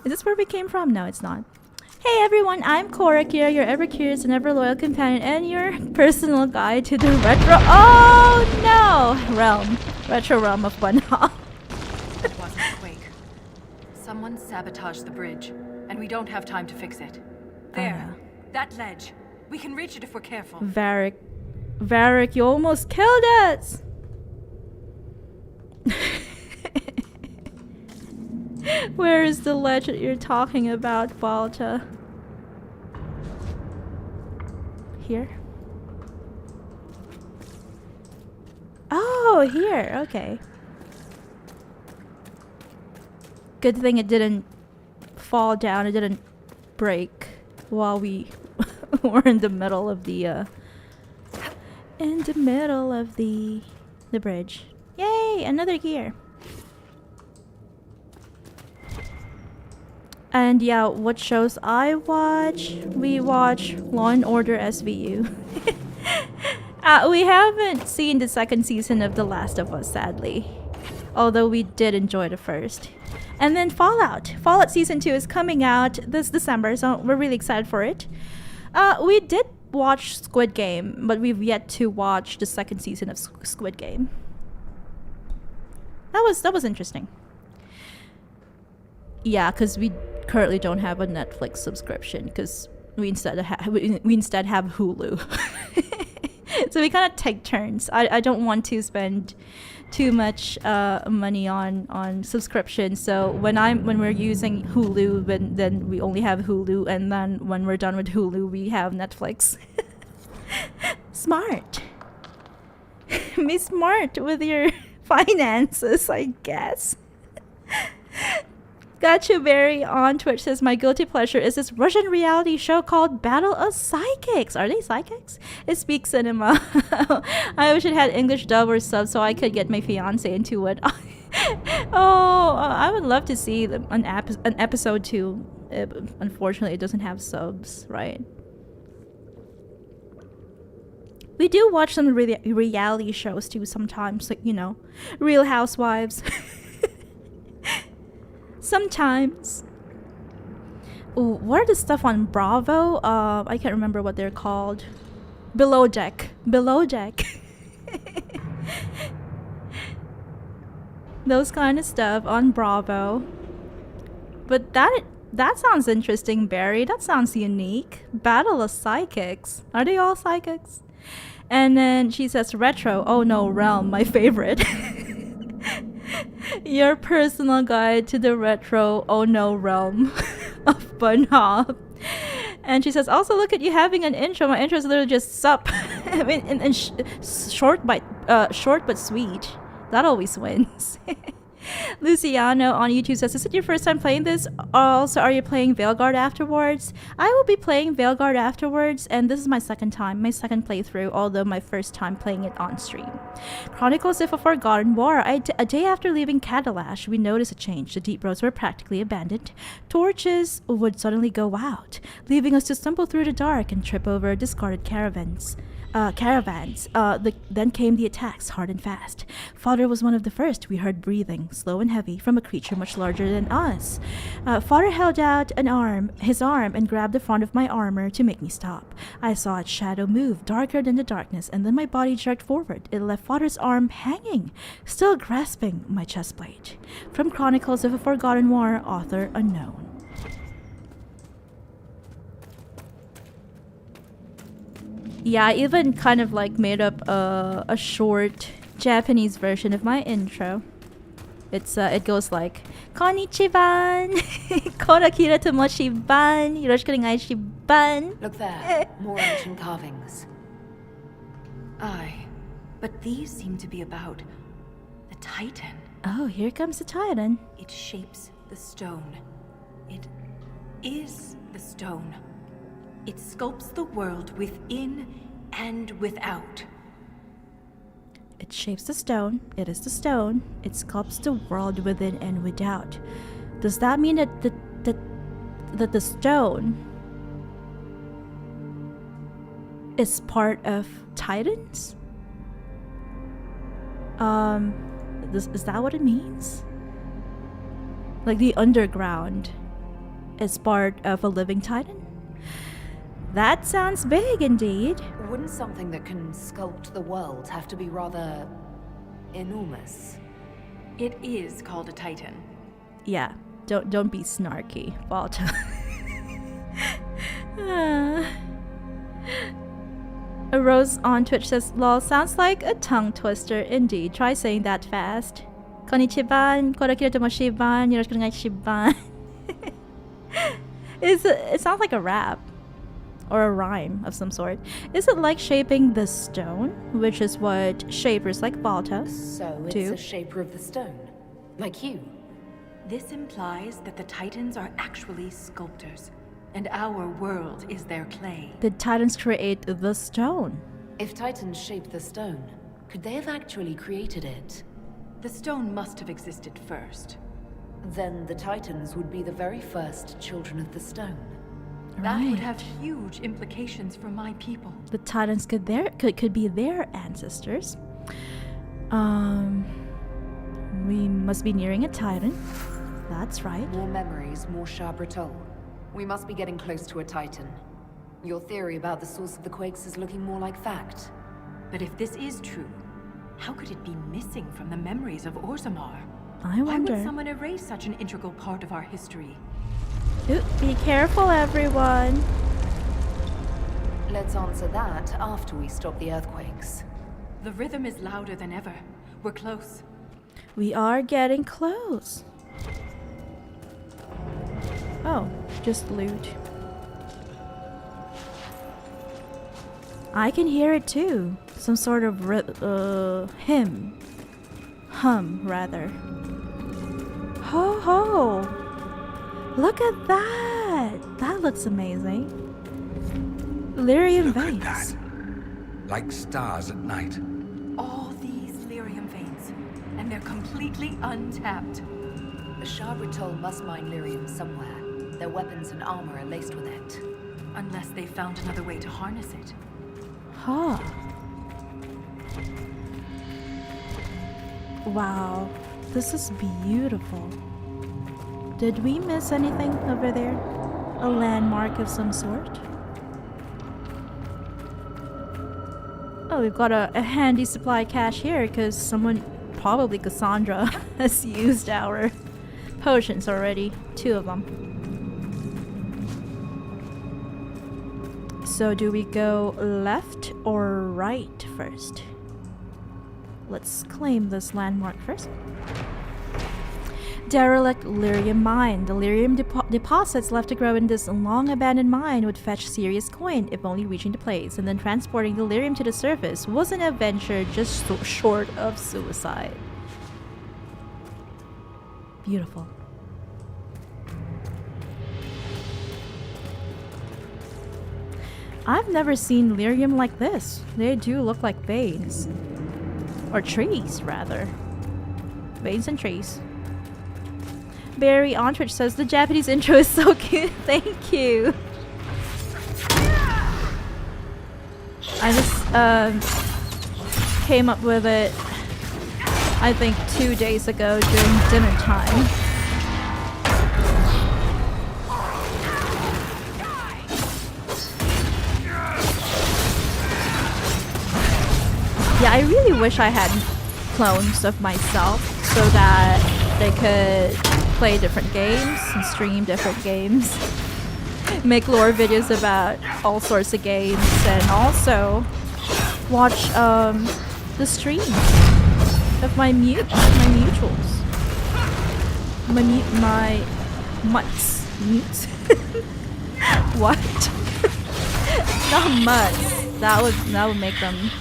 Is this where we came from? No, it's not. Hey everyone, I'm Cora Kira, your ever curious and ever loyal companion and your personal guide to the retro realm of bunnhop. It wasn't a quake. Someone sabotaged the bridge, and we don't have time to fix it. There, that ledge. We can reach it if we're careful. Varric, you almost killed us! Where is the legend you're talking about, Balta? Here? Oh, here. Okay. Good thing it didn't fall down. It didn't break while we were in the middle of the bridge. Yay! Another gear. And yeah, what shows I watch? We watch Law and Order SVU. We haven't seen the second season of The Last of Us, sadly. Although we did enjoy the first. And then Fallout. Fallout Season 2 is coming out this December, so we're really excited for it. We did watch Squid Game, but we've yet to watch the second season of Squid Game. That was interesting. Yeah, because we currently don't have a Netflix subscription, because we instead have Hulu. So we kind of take turns. I don't want to spend too much money on subscription. So when we're using Hulu, then we only have Hulu, and then when we're done with Hulu, we have Netflix. Smart. Be smart with your finances, I guess. Gotcha Berry on Twitch says, my guilty pleasure is this Russian reality show called Battle of Psychics. Are they psychics? It speaks cinema. I wish it had English dub or sub so I could get my fiance into it. I would love to see an episode 2. Unfortunately, it doesn't have subs, right? We do watch some reality shows too sometimes, like, you know, Real Housewives. Sometimes. Ooh, what are the stuff on Bravo? I can't remember what they're called. Below Deck. Those kind of stuff on Bravo. But that sounds interesting, Barry. That sounds unique. Battle of Psychics. Are they all psychics? And then she says retro. Oh no, Realm, my favorite. Your personal guide to the retro oh no realm of bunnhop. And she says, also look at you having an intro. My intro is literally just sup. I mean, and short but sweet. That always wins. Luciano on YouTube says, is it your first time playing this? Also, are you playing Veilguard afterwards? I will be playing Veilguard afterwards, and this is my second playthrough, although my first time playing it on stream. Chronicles of a Forgotten War. A day after leaving Catalash, we noticed a change. The deep roads were practically abandoned. Torches would suddenly go out, leaving us to stumble through the dark and trip over discarded caravans. Then came the attacks, hard and fast. Father was one of the first. We heard breathing, slow and heavy, from a creature much larger than us. Father held out his arm, and grabbed the front of my armor to make me stop. I saw its shadow move, darker than the darkness, and then my body jerked forward. It left Father's arm hanging, still grasping my chest plate. From Chronicles of a Forgotten War, author unknown. Yeah, I even kind of like made up a short Japanese version of my intro. It goes like Konnichiwa, Korakira tomoshi ban, yoroshiku onegai ban. Look there, more ancient carvings. Aye, but these seem to be about the Titan. Oh, here comes the Titan. It shapes the stone. It is the stone. It sculpts the world within and without. It shapes the stone. It is the stone. It sculpts the world within and without. Does that mean that the stone is part of Titans? Is that what it means? Like the underground is part of a living Titan? That sounds big indeed. Wouldn't something that can sculpt the world have to be rather enormous? It is called a Titan. Yeah, don't be snarky, Walter. A Rose on Twitch says, lol, sounds like a tongue twister indeed. Try saying that fast. Konnichiban, korakira tomo shiban, yoroshiku onegai shiban. It sounds like a rap. Or a rhyme of some sort. Is it like shaping the stone? Which is what shapers like Balta So it's do. a shaper of the stone. Like you. This implies that the Titans are actually sculptors, and our world is their clay. The Titans create the stone. If Titans shaped the stone, could they have actually created it? The stone must have existed first. Then the Titans would be the very first children of the stone. That would Right. have huge implications for my people. The Titans could be their ancestors. We must be nearing a Titan. That's right. More memories, more Sha-Brytol. We must be getting close to a Titan. Your theory about the source of the quakes is looking more like fact. But if this is true, how could it be missing from the memories of Orzammar? I Why would wonder. someone erase such an integral part of our history? Ooh, be careful, everyone. Let's answer that after we stop the earthquakes. The rhythm is louder than ever. We're close. We are getting close. Oh, just loot. I can hear it too. Some sort of hymn. Hum, rather. Ho ho! Look at that! That looks amazing. Lyrium Look at veins. that. Like stars at night. All these lyrium veins, and they're completely untapped. The Sha-Brytol must mine lyrium somewhere. Their weapons and armor are laced with it. Unless they found another way to harness it. Huh. Wow, this is beautiful. Did we miss anything over there? A landmark of some sort? Oh, we've got a handy supply cache here because someone, probably Cassandra, has used our potions already. 2 of them. So do we go left or right first? Let's claim this landmark first. Derelict lyrium mine. The lyrium deposits left to grow in this long abandoned mine would fetch serious coin if only reaching the place, and then transporting the lyrium to the surface was an adventure just short of suicide. Beautiful. I've never seen lyrium like this. They do look like veins. Or trees, rather. Veins and trees. Barry on Twitch says the Japanese intro is so cute. Thank you. I just came up with it, I think 2 days ago during dinner time. Yeah, I really wish I had clones of myself so that they could play different games and stream different games. Make lore videos about all sorts of games and also watch the streams of my mutuals. My mutts. Mutes? What? Not mutts. That would make them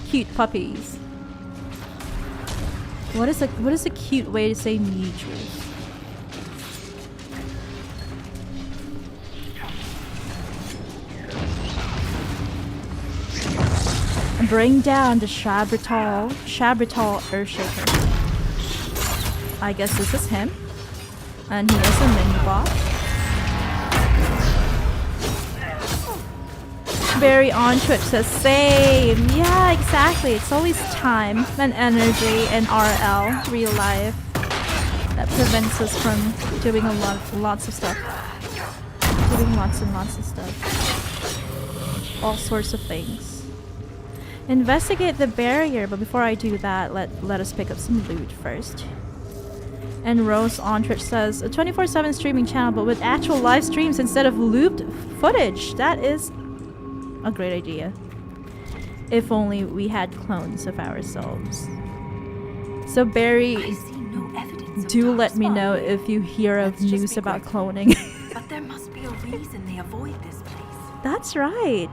cute puppies. What is a cute way to say mutuals? Bring down the Sha-Brytol Earthshaker. I guess this is him. And he is a mini boss. Barry on Twitch says same. Yeah, exactly. It's always time and energy and RL, real life, that prevents us from doing lots of stuff. Doing lots and lots of stuff. All sorts of things. Investigate the barrier, but before I do that, let us pick up some loot first. And Rose on Twitch says a 24/7 streaming channel, but with actual live streams instead of looped footage. That is a great idea. If only we had clones of ourselves. So Barry, I see no evidence of do let me Darkspawn. know if you hear of Let's just news be about quick. cloning. But there must be a reason they avoid this place. That's right.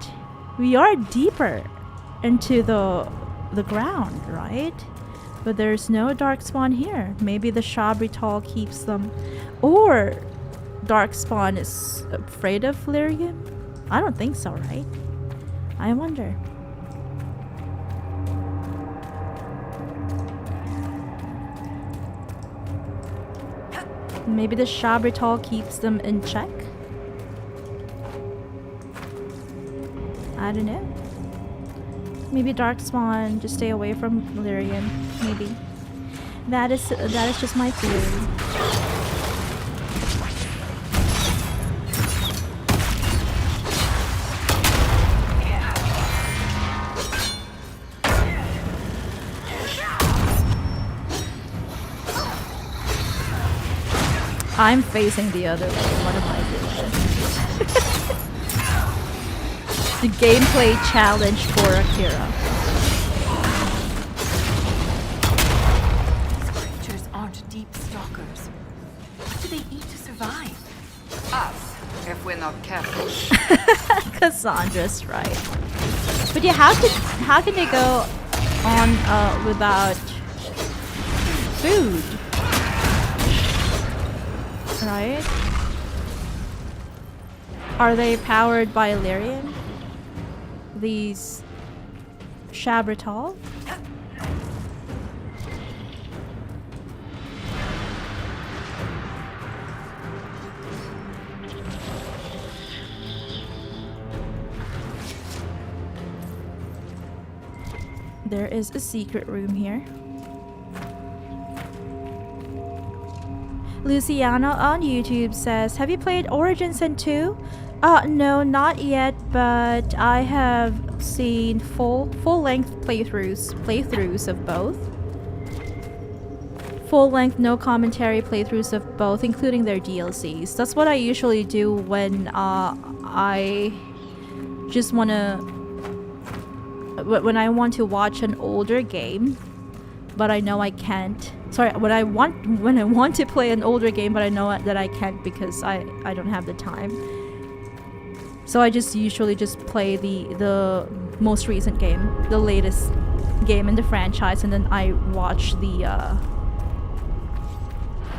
We are deeper into the ground, right? But there's no Darkspawn here. Maybe the Sha-Brytol keeps them. Or Darkspawn is afraid of lyrium? I don't think so, right? I wonder. Maybe the Sha-Brytol keeps them in check? I don't know. Maybe Darkspawn just stay away from lyrium. Maybe. That is just my theory. I'm facing the other way. What am I doing? The gameplay challenge for Akira. These creatures aren't deep stalkers. What do they eat to survive? Us, if we're not careful. Cassandra's right. But yeah, how can they go on without food? Right? Are they powered by lyrium? These Sha-Brytol? There is a secret room here. Luciana on YouTube says, have you played Origin Sin 2? No, not yet, but I have seen full-length playthroughs of both. Full-length, no commentary playthroughs of both, including their DLCs. That's what I usually do when I just wanna... when I want to watch an older game, but I know I can't. Sorry, when I want to play an older game, but I know that I can't because I don't have the time. So I just usually just play the most recent game, the latest game in the franchise, and then I watch the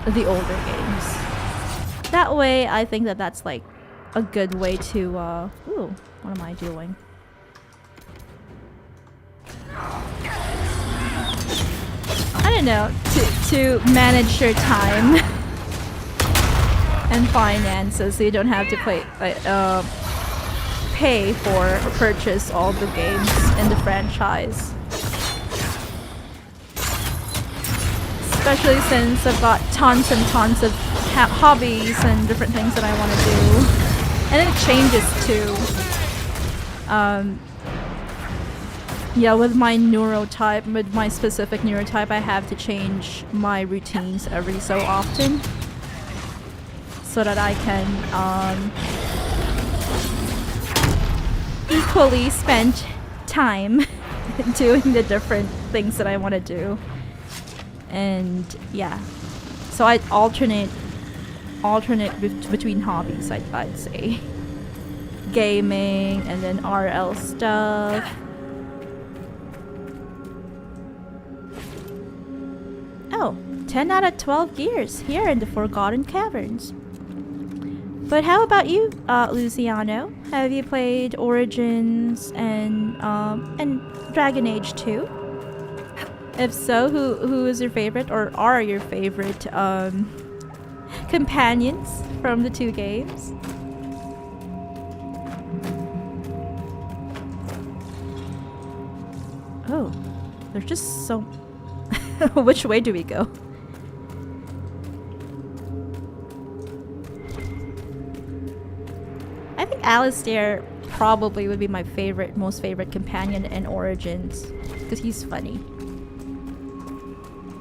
older games. That way, I think that's like a good way to. Ooh, what am I doing? I don't know, to manage your time and finances, so you don't have to pay for or purchase all the games in the franchise. Especially since I've got tons and tons of hobbies and different things that I want to do, and it changes too. Yeah, with my neurotype, with my specific neurotype, I have to change my routines every so often so that I can equally spend time doing the different things that I want to do. And yeah, so I alternate between hobbies, I'd say. Gaming and then RL stuff. Oh, 10 out of 12 gears here in the Forgotten Caverns. But how about you, Luciano? Have you played Origins and Dragon Age 2? If so, who is your favorite, or are your favorite companions from the two games? Oh, there's just so... Which way do we go? I think Alistair probably would be my most favorite companion in Origins, because he's funny.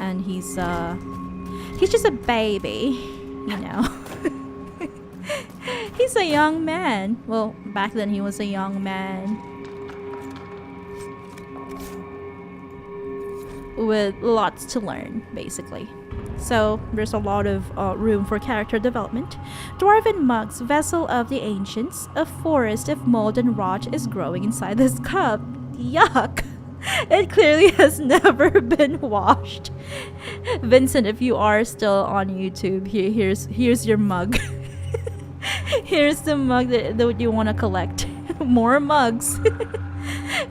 And he's just a baby, you know. He's a young man. Well, back then he was a young man. with lots to learn, basically. So there's a lot of room for character development. Dwarven mugs, vessel of the ancients. A forest of mold and rot is growing inside this cup. Yuck! It clearly has never been washed. Vincent, if you are still on YouTube, here's your mug. Here's the mug that you want to collect. More mugs.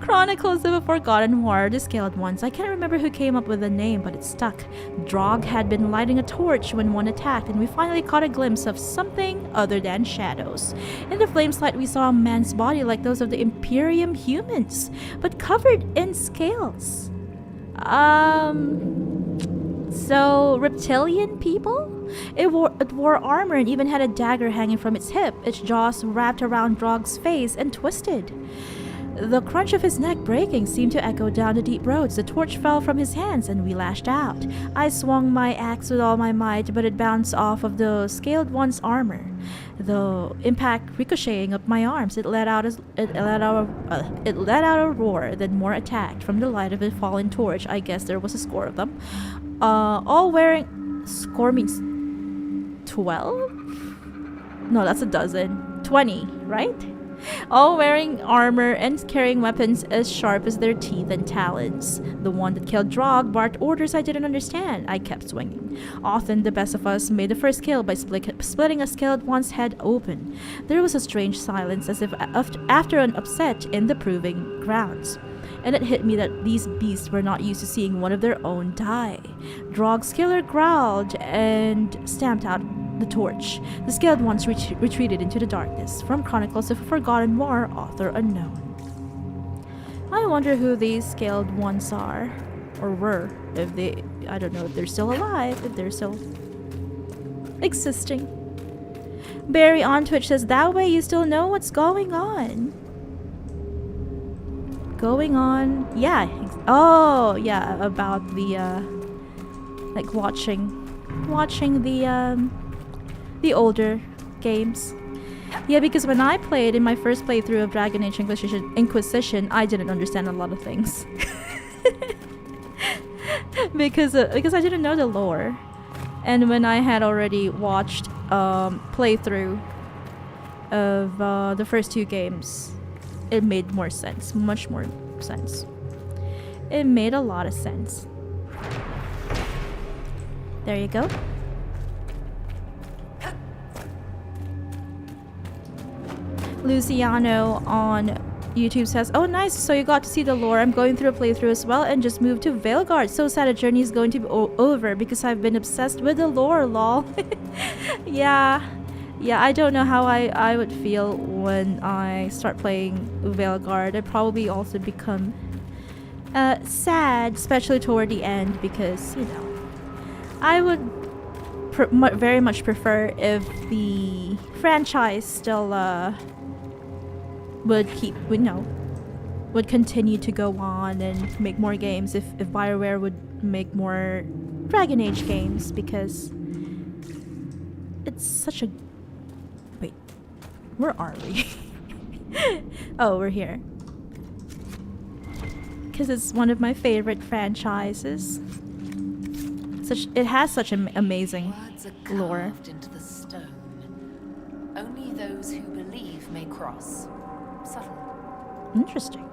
Chronicles of a Forgotten War, the Scaled Ones. I can't remember who came up with the name, but it stuck. Drog had been lighting a torch when one attacked, and we finally caught a glimpse of something other than shadows. In the flames light, we saw a man's body like those of the Imperium humans, but covered in scales. So reptilian people? It wore armor and even had a dagger hanging from its hip. Its jaws wrapped around Drog's face and twisted. The crunch of his neck breaking seemed to echo down the deep roads. The torch fell from his hands and we lashed out. I swung my axe with all my might, but it bounced off of the Scaled One's armor. The impact ricocheting up my arms, it let out a roar, then more attacked from the light of a fallen torch. I guess there was a score of them. All wearing... Score means 12? No, that's a dozen. 20, right? All wearing armor and carrying weapons as sharp as their teeth and talons. The one that killed Drog barked orders I didn't understand. I kept swinging. Often, the best of us made the first kill by splitting a Scaled One's head open. There was a strange silence, as if after an upset in the proving grounds. And it hit me that these beasts were not used to seeing one of their own die. Drog's killer growled and stamped out the torch. The Scaled Ones retreated into the darkness. From Chronicles of a Forgotten War, author unknown. I wonder who these Scaled Ones are, or were. If they, I don't know if they're still alive, if they're still existing. Barry on Twitch says, that way you still know what's going on. Going on? Yeah. Oh, yeah, about the, like watching the older games. Yeah, because when I played in my first playthrough of Dragon Age Inquisition, I didn't understand a lot of things. because I didn't know the lore. And when I had already watched playthrough of the first two games, it made more sense, much more sense. It made a lot of sense. There you go. Luciano on YouTube says, oh nice, so you got to see the lore. I'm going through a playthrough as well and just moved to Veilguard. So sad a journey is going to be over because I've been obsessed with the lore, lol. Yeah, I don't know how I would feel when I start playing Veilguard. I'd probably also become sad, especially toward the end, because, you know, I would very much prefer if the franchise still would continue to go on and make more games, if BioWare would make more Dragon Age games, because it's such a... Wait, where are we? Oh, we're here. Because it's one of my favorite franchises. It has such an amazing lore. Words are carved into the stone. Only those who believe may cross. Subtle. Interesting.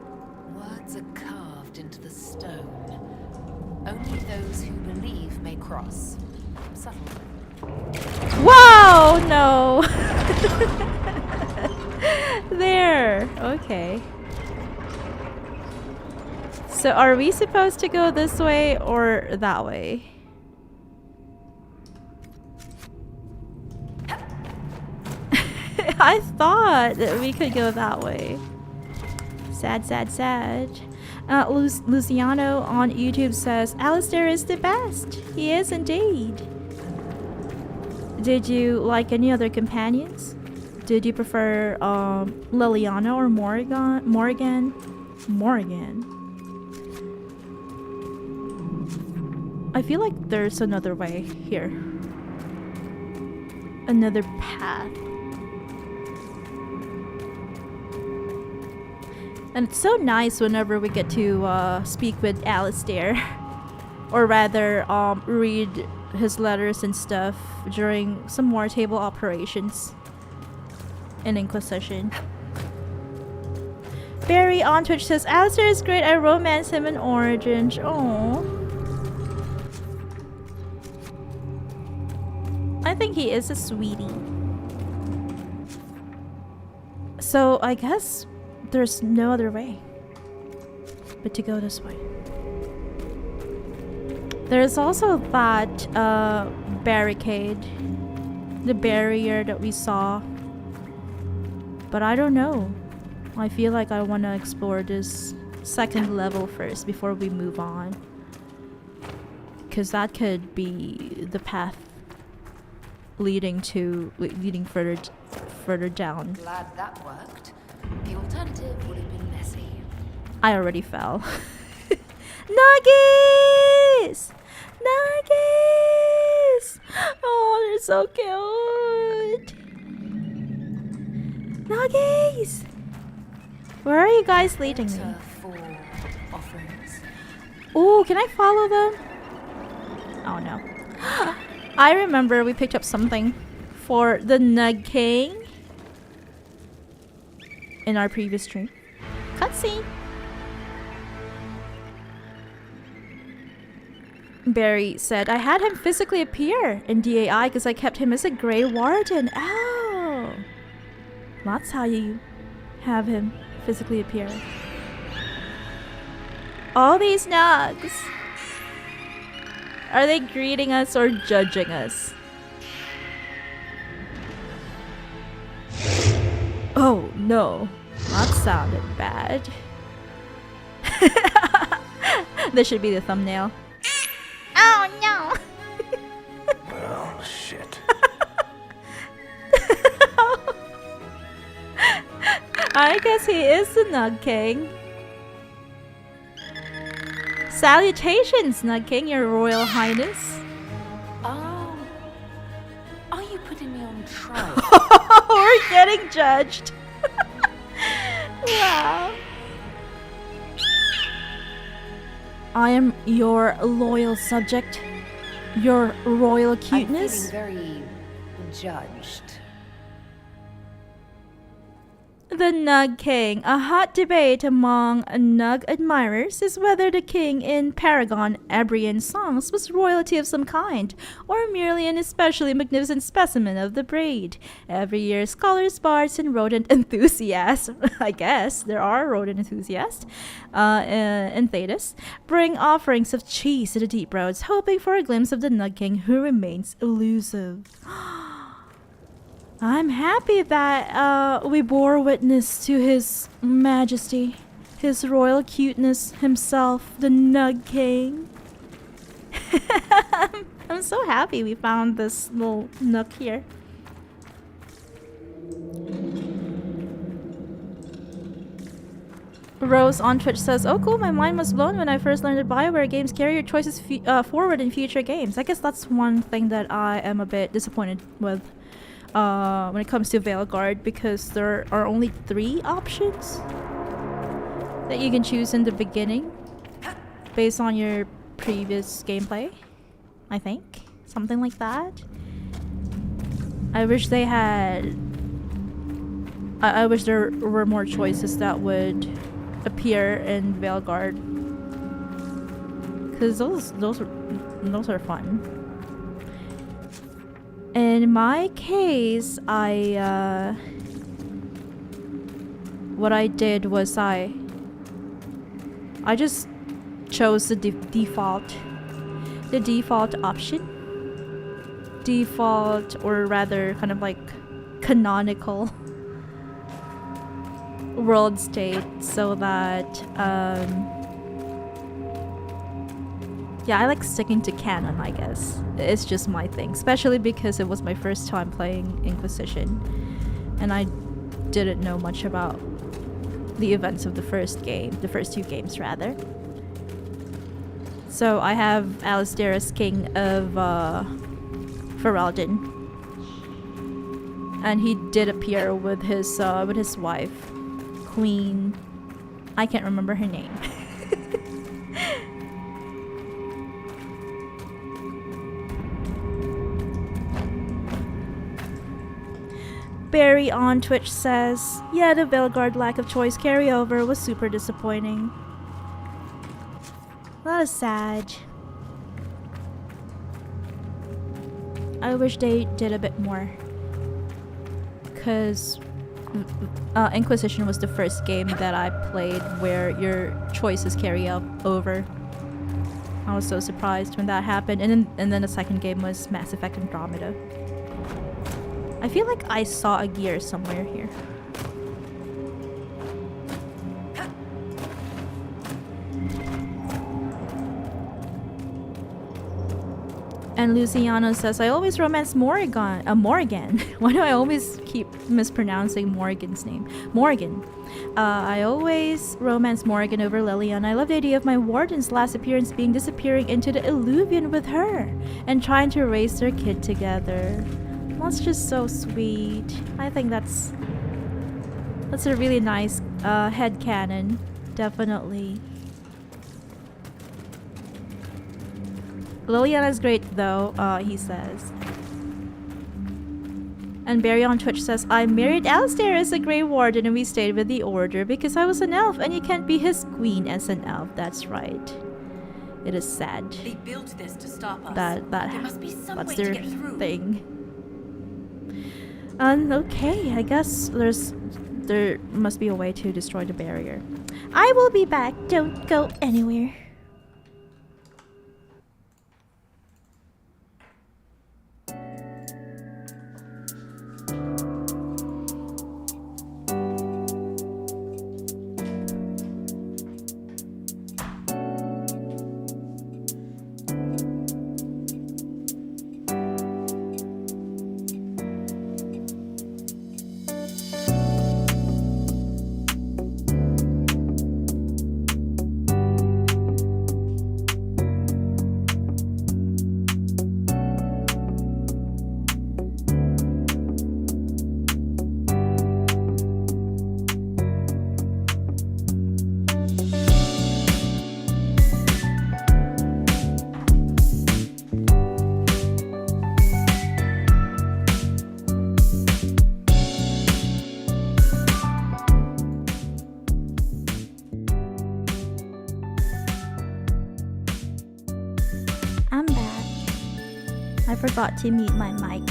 Words are carved into the stone. Only those who believe may cross. Subtle. Whoa! No! There! Okay. So are we supposed to go this way or that way? I thought that we could go that way. Sad, sad, sad. Luciano on YouTube says, Alistair is the best. He is indeed. Did you like any other companions? Did you prefer Liliana or Morrigan? I feel like there's another way here. Another path. And it's so nice whenever we get to speak with Alistair. or rather read his letters and stuff during some war table operations in Inquisition. Barry on Twitch says, Alistair is great, I romance him in Origins. Oh, I think he is a sweetie. So I guess there's no other way but to go this way. There's also that barricade, the barrier that we saw, but I don't know. I feel like I want to explore this second level first before we move on, because that could be the path leading further down. Glad that worked. The alternative would have been messy. I already fell. Nuggies! Nuggies! Oh, they're so cute. Nuggies! Where are you guys leading me? For offerings. Oh, can I follow them? Oh no. I remember we picked up something for the Nug King in our previous stream. Cutscene. Barry said, I had him physically appear in DAI because I kept him as a Grey Warden. Oh! That's how you have him physically appear. All these nugs! Are they greeting us or judging us? Oh no, that sounded bad. This should be the thumbnail. Oh no! Well, shit. I guess he is the Nug King. Salutations, Nug King, your Royal Highness. Oh. Are you putting me on trial? We're getting judged. Wow. I am your loyal subject. Your royal cuteness. I'm feeling very judged. The Nug King. A hot debate among Nug admirers is whether the king in Paragon Abrian songs was royalty of some kind, or merely an especially magnificent specimen of the breed. Every year, scholars, bards, and rodent enthusiasts, I guess there are rodent enthusiasts, and Thetis, bring offerings of cheese to the deep roads, hoping for a glimpse of the Nug King who remains elusive. I'm happy that we bore witness to his majesty, his royal cuteness himself, the Nug King. I'm so happy we found this little nook here. Rose on Twitch says, oh cool, my mind was blown when I first learned that BioWare games carry your choices forward in future games. I guess that's one thing that I am a bit disappointed with. When it comes to Veilguard, because there are only 3 options that you can choose in the beginning based on your previous gameplay, I think. Something like that. I wish they had... I wish there were more choices that would appear in Veilguard, because those are fun. In my case, what I did was I just chose the default option. Default, or rather kind of like canonical world state, so that yeah, I like sticking to canon, I guess. It's just my thing, especially because it was my first time playing Inquisition and I didn't know much about the events of the first 2 games rather. So I have Alistair as king of Ferelden, and he did appear with his wife, Queen. I can't remember her name. Barry on Twitch says, yeah, the Velguard lack of choice carryover was super disappointing. That is sad. I wish they did a bit more. Because Inquisition was the first game that I played where your choices carry over. I was so surprised when that happened. And then the second game was Mass Effect Andromeda. I feel like I saw a gear somewhere here. And Luciano says, I always romance Morgan. Why do I always keep mispronouncing Morgan's name? Morgan. I always romance Morgan over Liliana. I love the idea of my warden's last appearance being disappearing into the Illuvian with her and trying to raise their kid together. That's just so sweet. I think that's a really nice headcanon. Definitely. Liliana's great though, he says. And Barry on Twitch says, I married Alistair as a Grey Warden and we stayed with the Order because I was an elf and you can't be his queen as an elf. That's right. It is sad. They built this to stop us. There must be some that's way their to get through. thing. Okay, I guess there must be a way to destroy the barrier. I will be back. Don't go anywhere. I'm back. I forgot to mute my mic.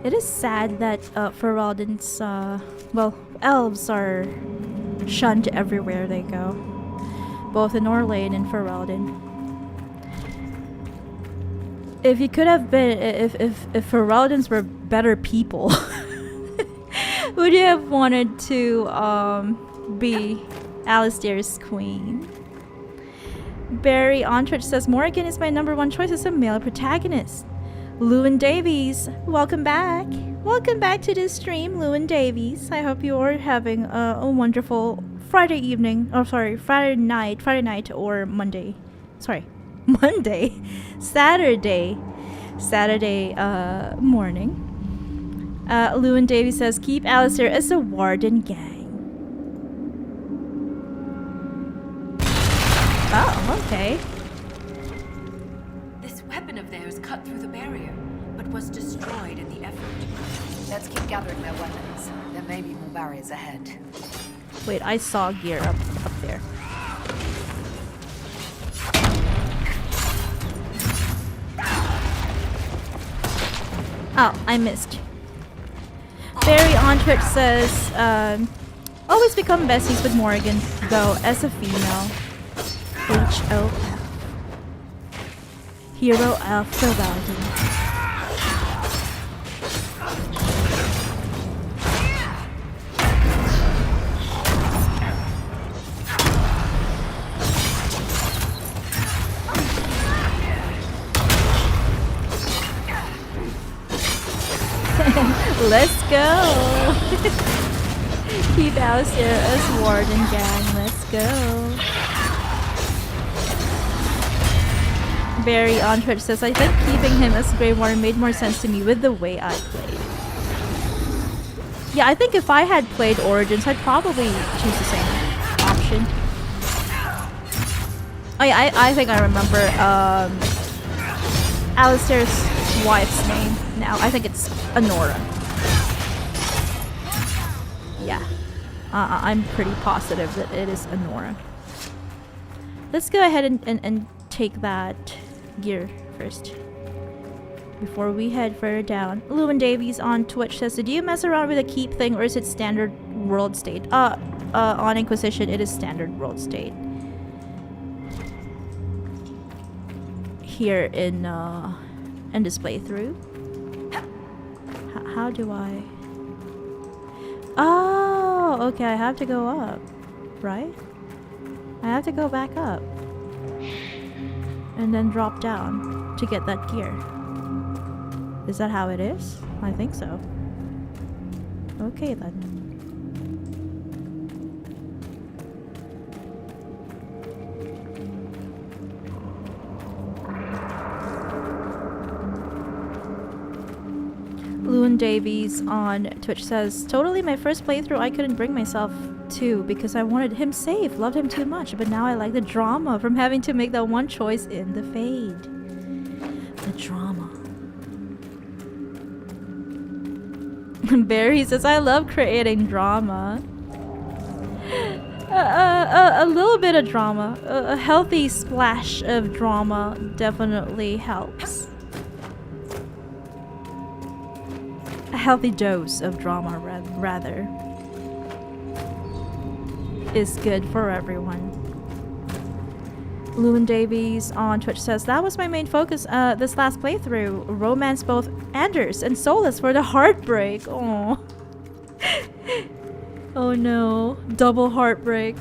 It is sad that Feraldin's, elves are shunned everywhere they go. Both in Orlane and Feraldin. If you could have been, if Feraldins were better people, would you have wanted to be Alistair's queen? Barry Ontrich says, Morgan is my #1 choice as a male protagonist. Lewin Davies, welcome back. Welcome back to this stream, Lewin Davies. I hope you are having a wonderful Friday evening. Oh, sorry, Friday night or Monday. Sorry, Monday. Saturday morning. Lewin Davies says, keep Alistair as a warden gang. Oh, okay. Weapon of theirs cut through the barrier, but was destroyed in the effort. Let's keep gathering their weapons. There may be more barriers ahead. Wait, I saw gear up there. Oh, I missed. Barry on Twitch says, always become besties with Morgan, though, as a female. H-O-F. Hero after Valdin. Let's go! Keep Alistair as warden gang, let's go. Barry on Twitch says, I think keeping him as Grey Warden made more sense to me with the way I played. Yeah, I think if I had played Origins, I'd probably choose the same option. Oh yeah, I think I remember Alistair's wife's name now. I think it's Honora. Yeah. I'm pretty positive that it is Honora. Let's go ahead and take that gear first. Before we head further down. Lewin Davies on Twitch says, do you mess around with a keep thing or is it standard world state? On Inquisition, it is standard world state. Here in this playthrough. How do I... Oh, okay, I have to go up, right? I have to go back up. And then drop down to get that gear. Is that how it is? I think so. Okay then. Lewin Davies on Twitch says, totally my first playthrough I couldn't bring myself to because I wanted him safe, loved him too much, but now I like the drama from having to make that one choice in the Fade. The drama. Barry says, I love creating drama. A little bit of drama. A healthy splash of drama definitely helps. A healthy dose of drama, rather, is good for everyone. Lewin Davies on Twitch says, that was my main focus this last playthrough. Romance both Anders and Solus for the heartbreak. Oh. Oh no. Double heartbreak.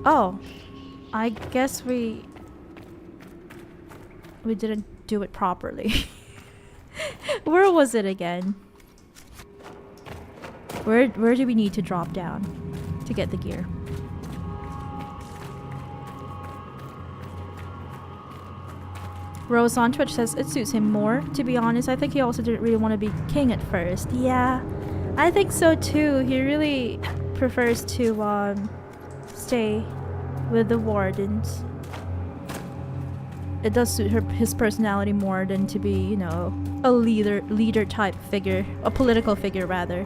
Oh. I guess we didn't do it properly. Where was it again? Where do we need to drop down to get the gear? Rose on Twitch says it suits him more. To be honest, I think he also didn't really want to be king at first. Yeah, I think so too. He really prefers to stay with the wardens. It does suit his personality more than to be, you know, a leader type figure, a political figure rather.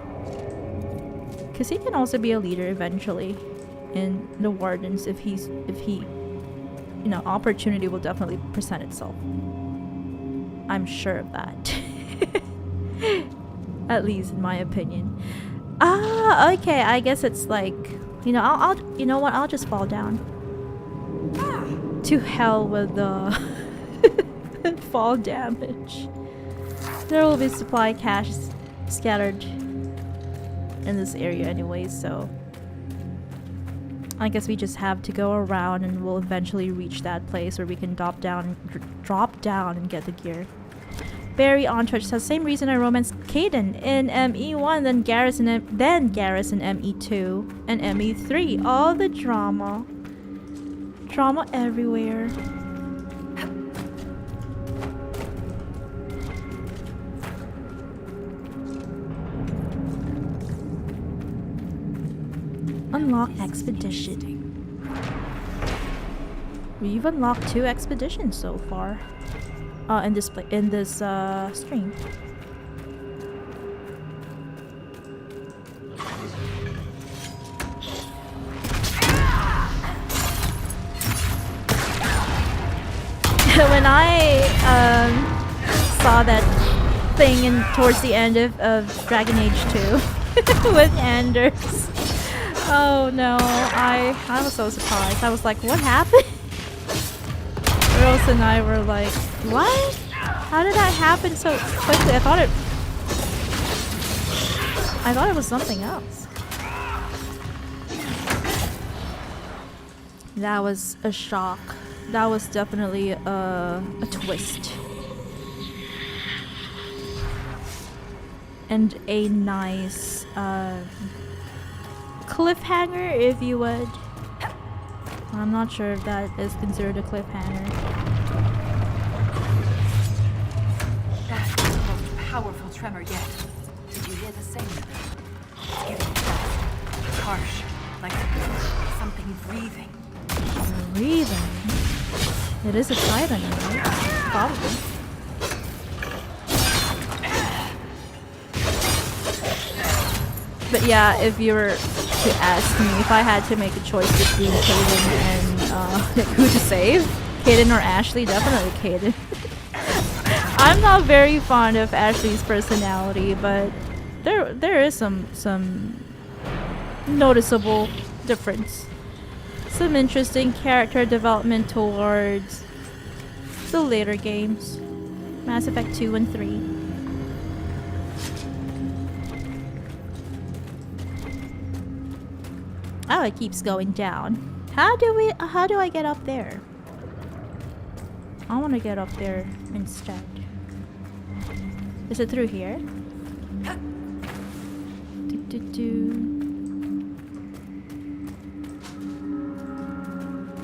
Because he can also be a leader eventually in the wardens if he, you know, opportunity will definitely present itself. I'm sure of that. At least in my opinion. Ah, okay. I guess it's like, you know, I'll you know what? I'll just fall down. To hell with the fall damage. There will be supply cache scattered in this area anyways, so I guess we just have to go around and we'll eventually reach that place where we can drop down and get the gear. Barry on Twitch says, same reason I romanced Caden in ME1, then Garrus in ME2 and ME3. All the drama. Drama everywhere. Unlock expedition. We've unlocked 2 expeditions so far. In this stream. When I saw that thing towards the end of Dragon Age 2 with Anders. Oh no, I was so surprised. I was like, what happened? Rose and I were like, what? How did that happen so quickly? I thought it was something else. That was a shock. That was definitely a twist. And a nice cliffhanger, if you would. I'm not sure if that is considered a cliffhanger. powerful tremor yet. Did you hear the same? It's getting fast. It's harsh, like something breathing. Breathing. It is a titan, right? Probably. But yeah, if you were to ask me if I had to make a choice between Kaden and who to save, Kaden or Ashley, definitely Kaden. I'm not very fond of Ashley's personality, but there is some noticeable difference. Some interesting character development towards the later games. Mass Effect 2 and 3. Oh, it keeps going down. How do I get up there? I want to get up there instead. Is it through here?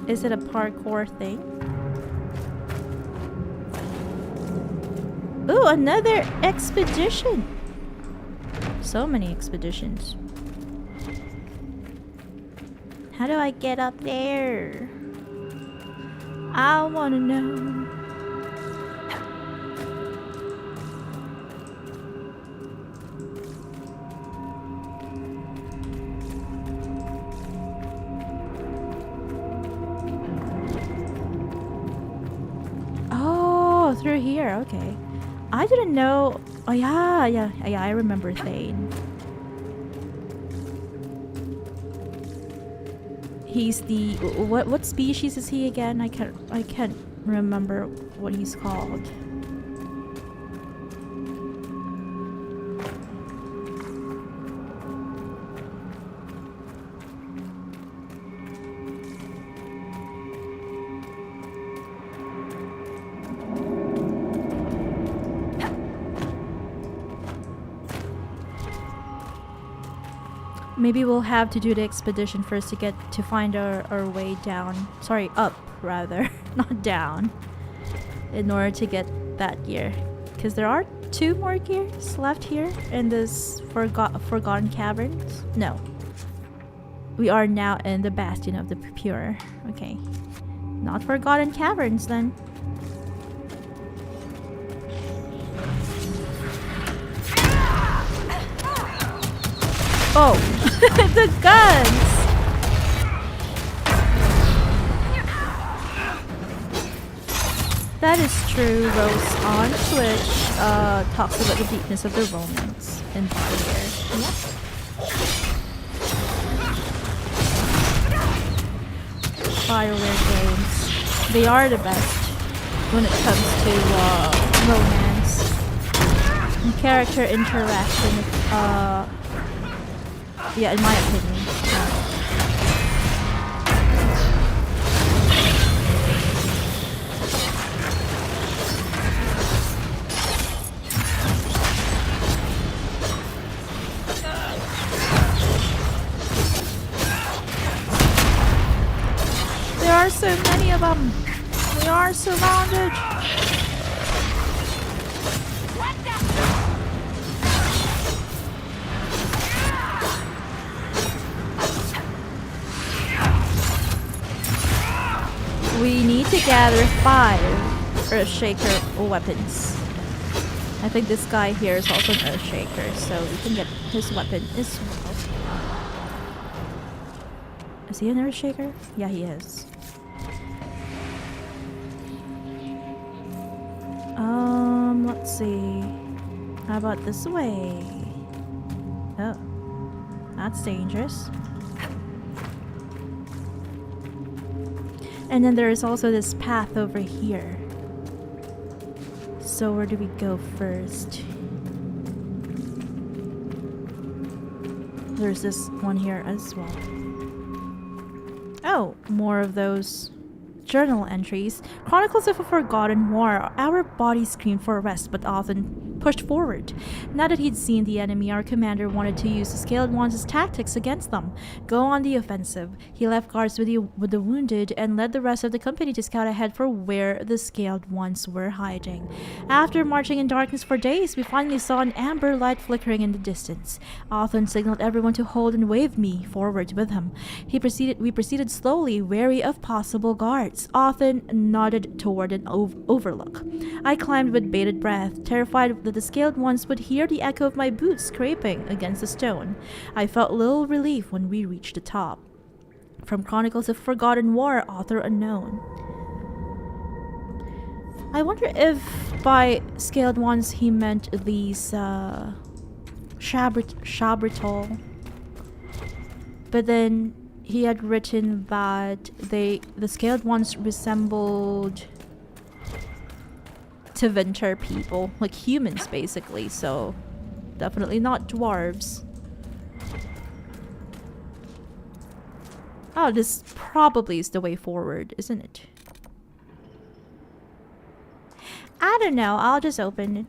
Is it a parkour thing? Ooh, another expedition! So many expeditions. How do I get up there? I wanna know. Oh, through here, okay. I didn't know. Oh yeah, I remember Thane. He's the what species is he again? I can't remember what he's called. Maybe we'll have to do the expedition first to get to find our way down. Sorry, up rather, not down. In order to get that gear. Because there are 2 more gears left here in this Forgotten Caverns. No. We are now in the Bastion of the Pure. Okay. Not Forgotten Caverns then. Oh, the guns! That is true. Rose on Twitch talks about the deepness of the romance in Warrior. Yep. BioWare games. They are the best when it comes to romance and character interaction. Yeah, in my opinion. There are so many of them. We are surrounded. We need to gather 5 Earthshaker weapons. I think this guy here is also an Earthshaker, so we can get his weapon as well. Is he an Earthshaker? Yeah, he is. Let's see. How about this way? Oh, that's dangerous. And then there is also this path over here. So where do we go first? There's this one here as well. Oh, more of those journal entries. Chronicles of a Forgotten War. Our bodies scream for rest, but often pushed forward. Now that he'd seen the enemy, our commander wanted to use the Scaled Ones' tactics against them. Go on the offensive. He left guards with the wounded and led the rest of the company to scout ahead for where the Scaled Ones were hiding. After marching in darkness for days, we finally saw an amber light flickering in the distance. Othon signaled everyone to hold and waved me forward with him. We proceeded slowly, wary of possible guards. Othon nodded toward an overlook. I climbed with bated breath, terrified that the Scaled Ones would hear the echo of my boots scraping against the stone. I felt little relief when we reached the top. From Chronicles of Forgotten War, author unknown. I wonder if by Scaled Ones he meant these Sha-Brytol. But then he had written that the Scaled Ones resembled to winter people, like humans basically, so definitely not dwarves. Oh, this probably is the way forward, isn't it? I don't know, I'll just open it.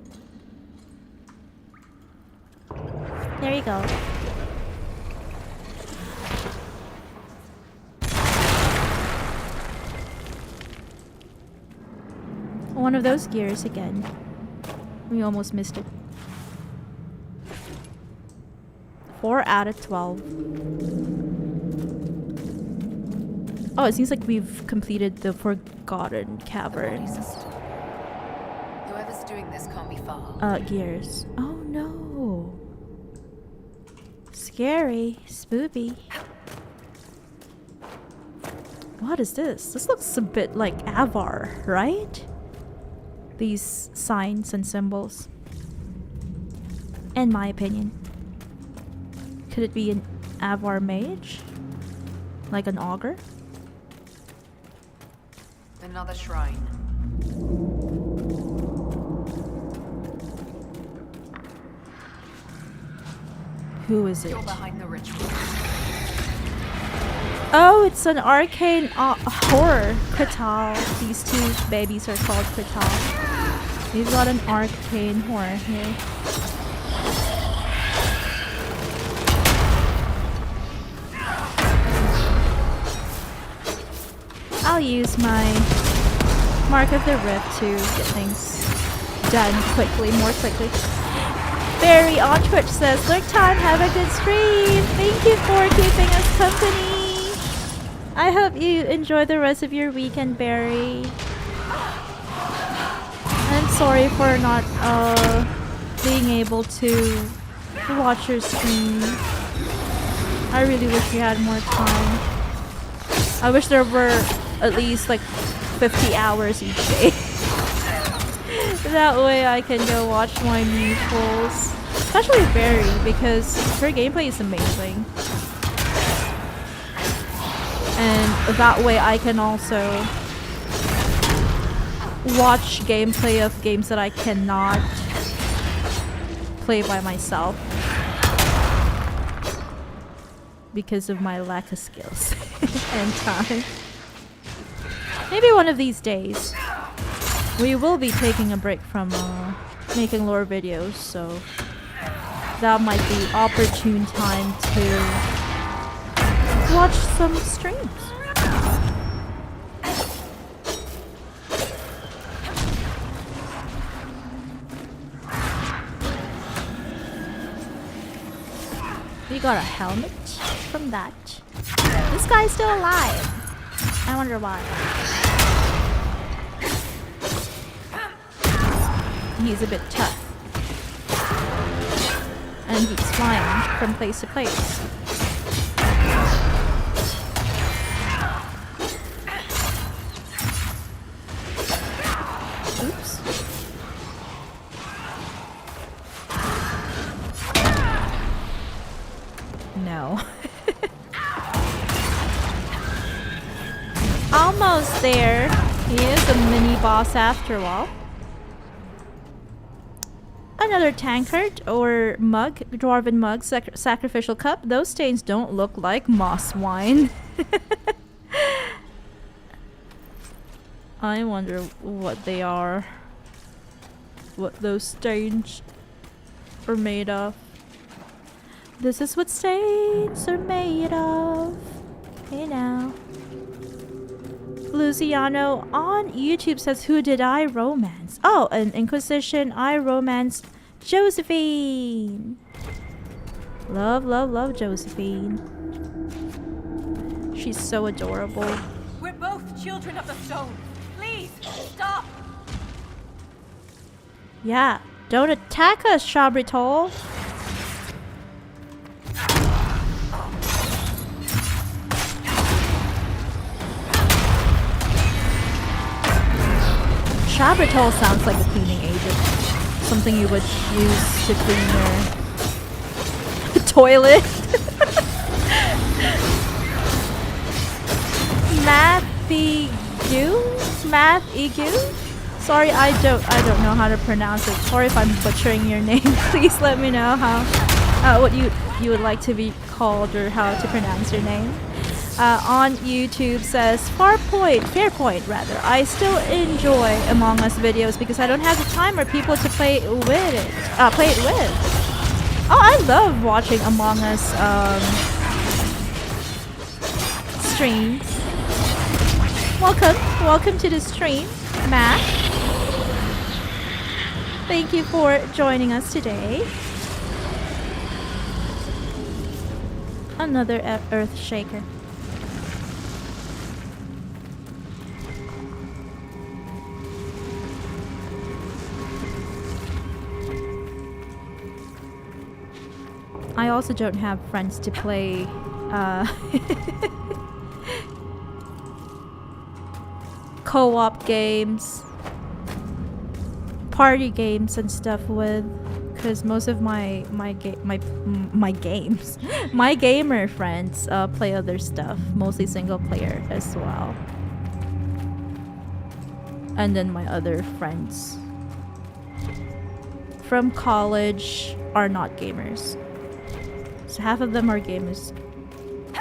There you go. One of those gears again. We almost missed it. 4 out of 12. Oh, it seems like we've completed the Forgotten Cavern. Whoever's doing this can't be far. Gears. Oh no. Scary. Spoopy. What is this? This looks a bit like Avar, right? These signs and symbols. In my opinion. Could it be an Avar mage? Like an augur? Another shrine. Who is it? You're behind the ritual. Oh, it's an arcane horror. Kratal. These two babies are called Kratal. We've got an arcane horror here. I'll use my Mark of the Rift to get things done quickly, more quickly. Barry on Twitch says, "Lurk time, have a good stream. Thank you for keeping us company. I hope you enjoy the rest of your weekend, Barry. I'm sorry for not being able to watch your stream. I really wish we had more time. I wish there were at least like 50 hours each day. That way I can go watch my mutuals. Especially Barry, because her gameplay is amazing. And that way I can also watch gameplay of games that I cannot play by myself. Because of my lack of skills and time. Maybe one of these days. We will be taking a break from making lore videos, so that might be opportune time to watch some streams. We got a helmet from that. This guy's still alive. I wonder why. He's a bit tough. And he's flying from place to place. Oops. No. Almost there. He is a mini boss after all. Another tankard or mug, dwarven mug, sacrificial cup. Those stains don't look like moss wine. I wonder what they are. what those stains are made of. This is what stains are made of. Hey now. Luciano on YouTube says, who did I romance? Oh, an Inquisition. I romanced Josephine. Love, love, love Josephine. She's so adorable. We're both children of the stone. Please, stop! Yeah, don't attack us, Sha-Brytol. Sha-Brytol sounds like a cleaning agent. Something you would use to clean your toilet. Math-egu? Sorry, I don't know how to pronounce it. Sorry if I'm butchering your name. Please let me know how what you would like to be called or how to pronounce your name. On YouTube says Fairpoint rather. I still enjoy Among Us videos because I don't have the time or people to play it with. Oh, I love watching Among Us streams. Welcome to the stream, Matt. Thank you for joining us today. Another earth shaker. I also don't have friends to play co-op games, party games and stuff with, because most of my gamer friends play other stuff, mostly single player as well. And then my other friends from college are not gamers. So half of them are gamers.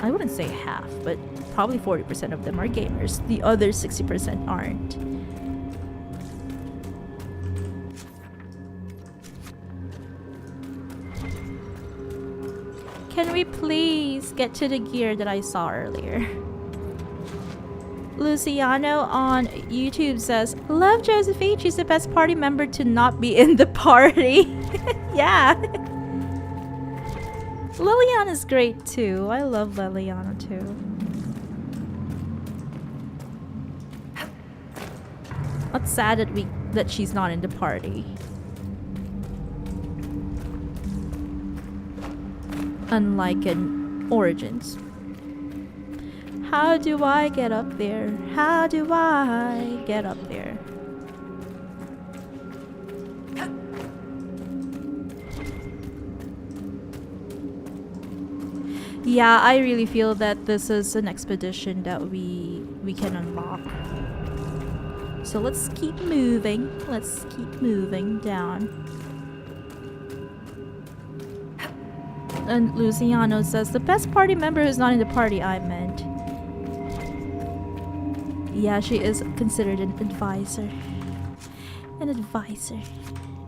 I wouldn't say half, but probably 40% of them are gamers. The other 60% aren't. Can we please get to the gear that I saw earlier? Luciano on YouTube says, love Josephine, she's the best party member to not be in the party. Yeah. Liliana's great too. I love Liliana too. It's sad that she's not in the party. Unlike in Origins. How do I get up there? How do I get up there? Yeah, I really feel that this is an expedition that we can unlock. So let's keep moving. Let's keep moving down. And Luciano says, the best party member who's not in the party I meant. Yeah, she is considered an advisor. An advisor.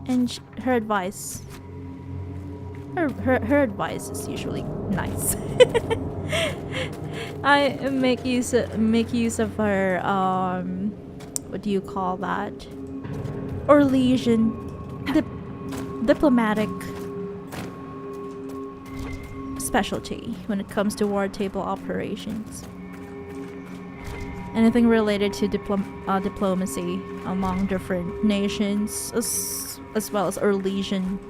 And her advice... Her advice is usually nice. I make use of her what do you call that? Orlesian diplomatic specialty when it comes to war table operations. Anything related to diplomacy among different nations, as well as Orlesian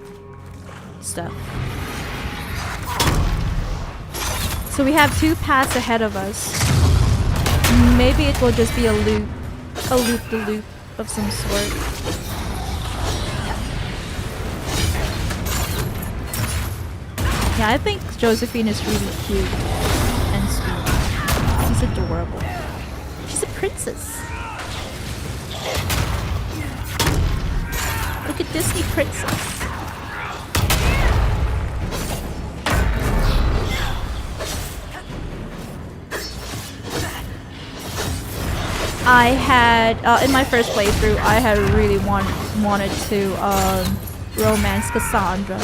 stuff. So we have 2 paths ahead of us. Maybe it will just be a loop-the-loop of some sort. Yeah, I think Josephine is really cute and sweet. She's adorable. She's a princess. Look at Disney princess. I had in my first playthrough, I had really wanted to romance Cassandra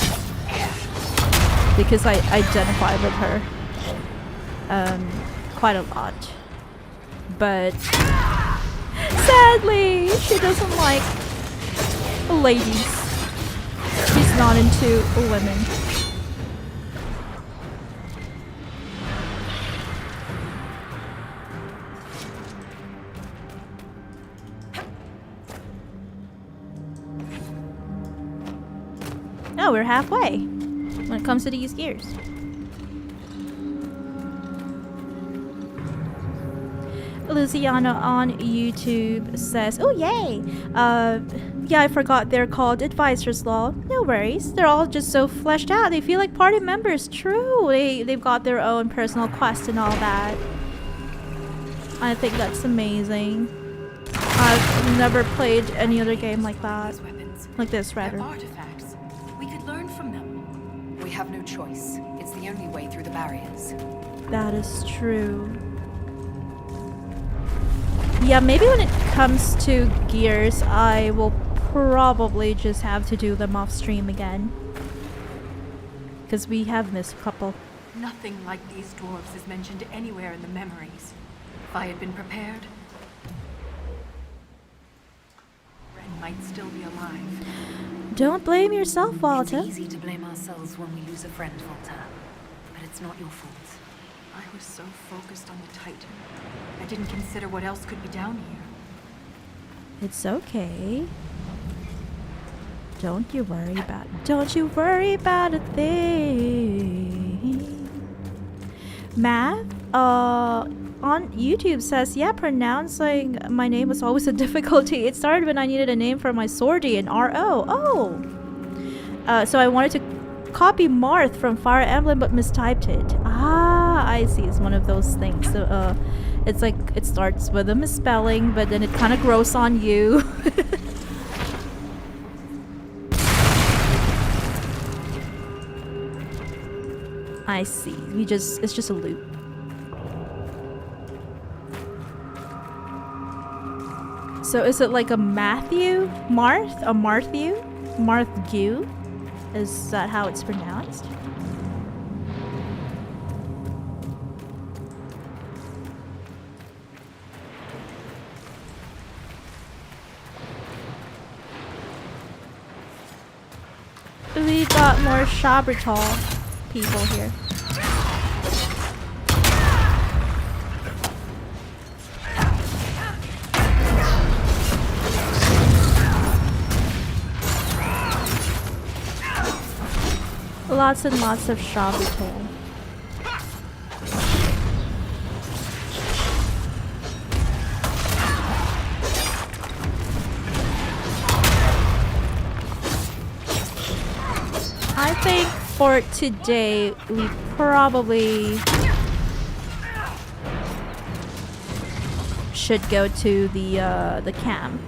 because I identify with her quite a lot, but sadly she doesn't like ladies. She's not into women. No, we're halfway when it comes to these gears. Luciana on YouTube says, "Oh yay! Yeah, I forgot they're called advisors law. No worries. They're all just so fleshed out. They feel like party members. True. They've got their own personal quest and all that. I think that's amazing. I've never played any other game like that. Like this, rather. They're artifacts. We could learn from them. We have no choice. It's the only way through the barriers. That is true. Yeah, maybe when it comes to gears, I will probably just have to do them off stream again. Because we have missed a couple. Nothing like these dwarves is mentioned anywhere in the memories. If I had been prepared, Ren might still be alive. Don't blame yourself, Walter. It's easy to blame ourselves when we lose a friend, Walter. But it's not your fault. I was so focused on the Titan. I didn't consider what else could be down here. It's okay. Don't you worry about it. Don't you worry about a thing. Math on YouTube says, yeah, pronouncing my name was always a difficulty. It started when I needed a name for my swordy in RO. Oh. So I wanted to copy Marth from Fire Emblem but mistyped it. Ah, I see. It's one of those things. So it's like it starts with a misspelling, but then it kind of grows on you. I see. It's just a loop. So is it like a Matthew? Marth? A Marthew? Marthgew? Is that how it's pronounced? We got more Sha-Brytol people here. Lots and lots of Sha-Brytol. I think for today we probably should go to the camp,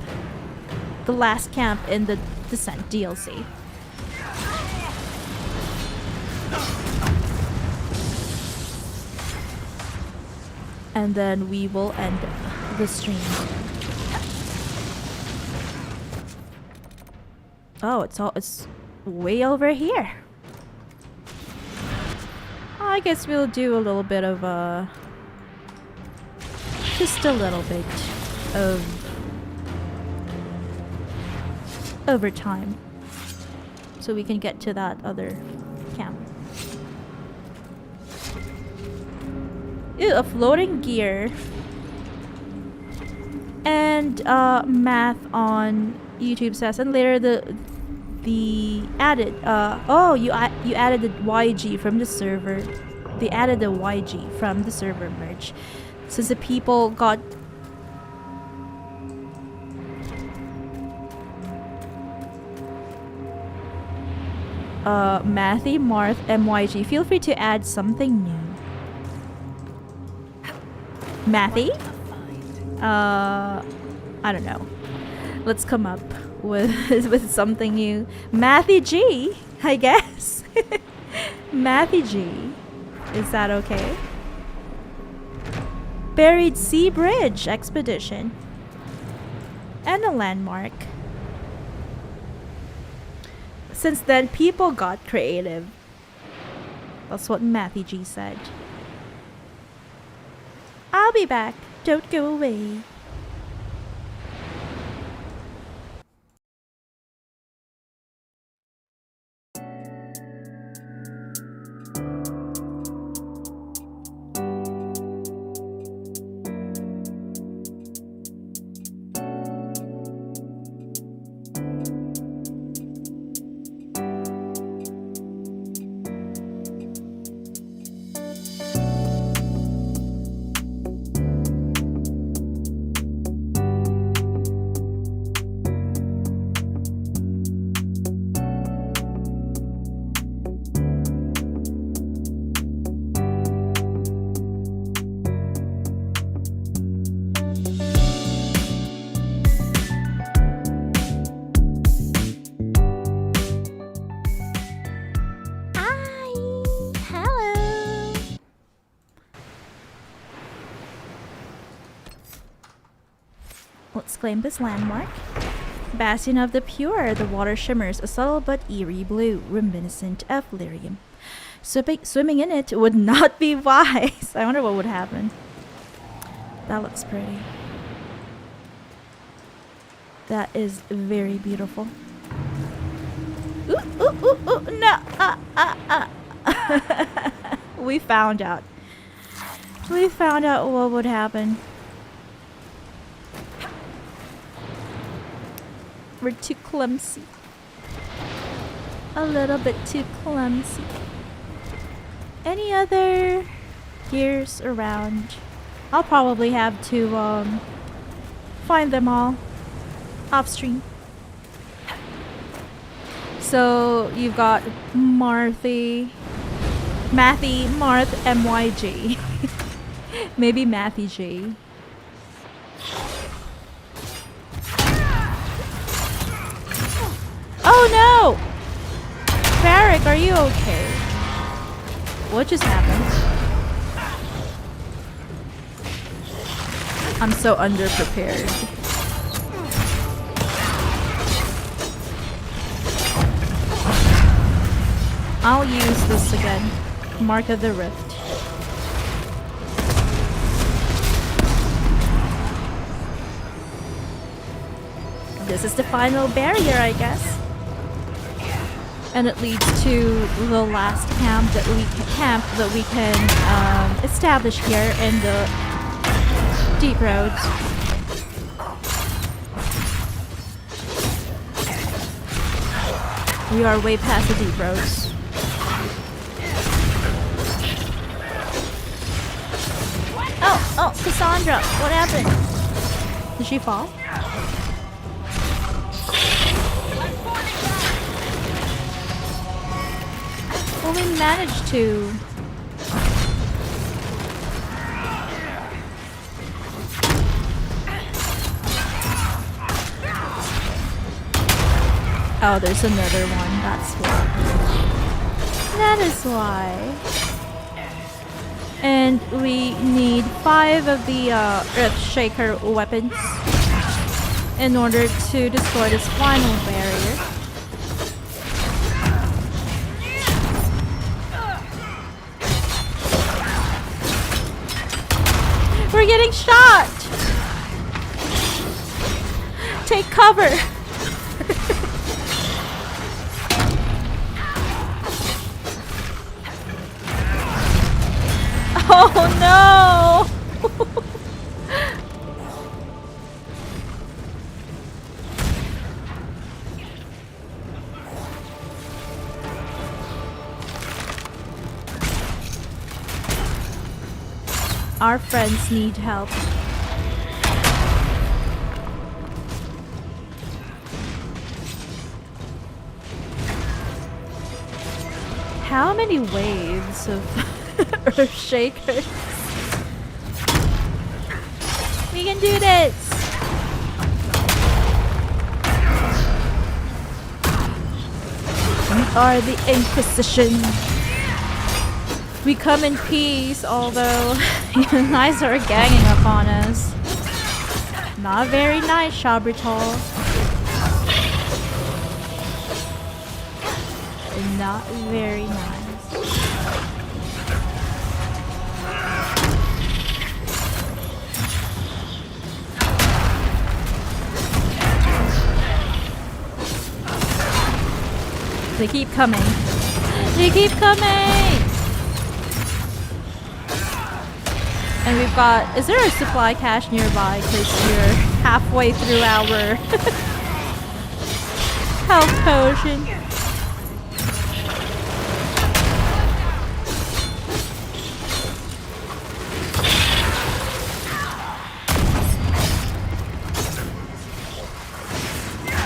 the last camp in the Descent DLC. And then we will end the stream. Oh, it's way over here. I guess we'll do a little bit of just a little bit of overtime so we can get to that other camp. Ew, a floating gear. And Math on YouTube says, and later the added you added the YG from the server. They added the YG from the server merge. Since the people got Mathy, Marth, MYG, feel free to add something new. Mathy? I don't know. Let's come up with something new. Mathy G, I guess. Mathy G. Is that okay? Buried Sea Bridge expedition. And a landmark. Since then, people got creative. That's what Matthew G said. I'll be back. Don't go away. Let's claim this landmark. Bastion of the Pure. The water shimmers a subtle but eerie blue, reminiscent of lyrium. Swimming in it would not be wise. I wonder what would happen. That looks pretty. That is very beautiful. Ooh, ooh, ooh, ooh, no! We found out. We found out what would happen. We're too clumsy. A little bit too clumsy. Any other gears around? I'll probably have to find them all off stream. So you've got Mathy, Marth, MYG. Maybe Mathy G. Oh no! Varric, are you okay? What just happened? I'm so underprepared. I'll use this again. Mark of the Rift. This is the final barrier, I guess. And it leads to the last camp that we can establish here in the deep roads. We are way past the deep roads. Oh, Cassandra, what happened? Did she fall? Well, we managed to. Oh, there's another one. That's why. That is why. And we need 5 of the Earth Shaker weapons in order to destroy this final barrier. We're getting shot! Take cover! Oh no! Our friends need help. How many waves of Earth Shakers? We can do this! We are the Inquisition. We come in peace, although Guys are ganging up on us. Not very nice, Sha-Brytol. Not very nice. They keep coming. They keep coming! And we've got... Is there a supply cache nearby? Because we're halfway through our health potion.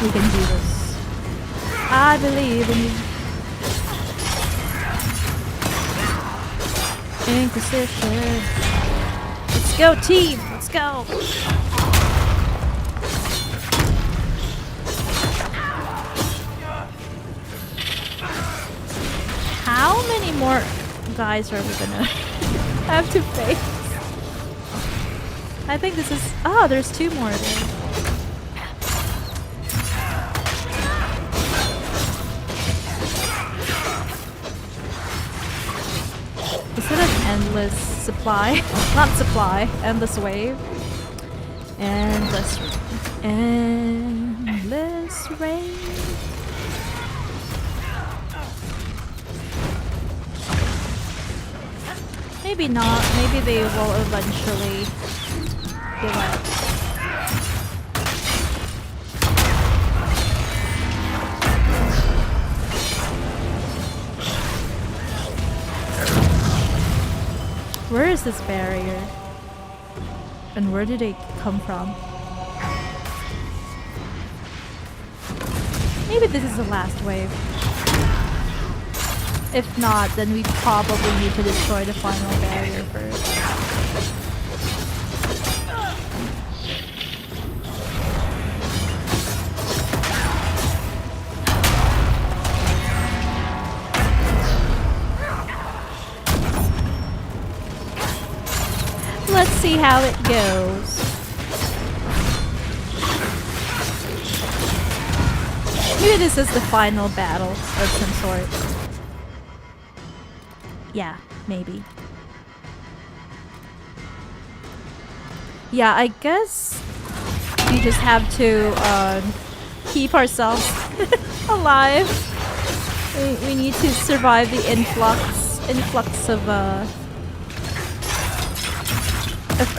We can do this. I believe in you. Inquisition. Let's go, team! Let's go! How many more guys are we gonna have to face? I think this is... Oh, there's 2 more there. Is it an endless supply? Not supply, endless wave. Endless wave. Maybe not. Maybe they will eventually give up. Where is this barrier? And where did they come from? Maybe this is the last wave. If not, then we probably need to destroy the final barrier first. Let's see how it goes. Maybe this is the final battle of some sort. Yeah, maybe. Yeah, I guess we just have to keep ourselves alive. We need to survive the influx of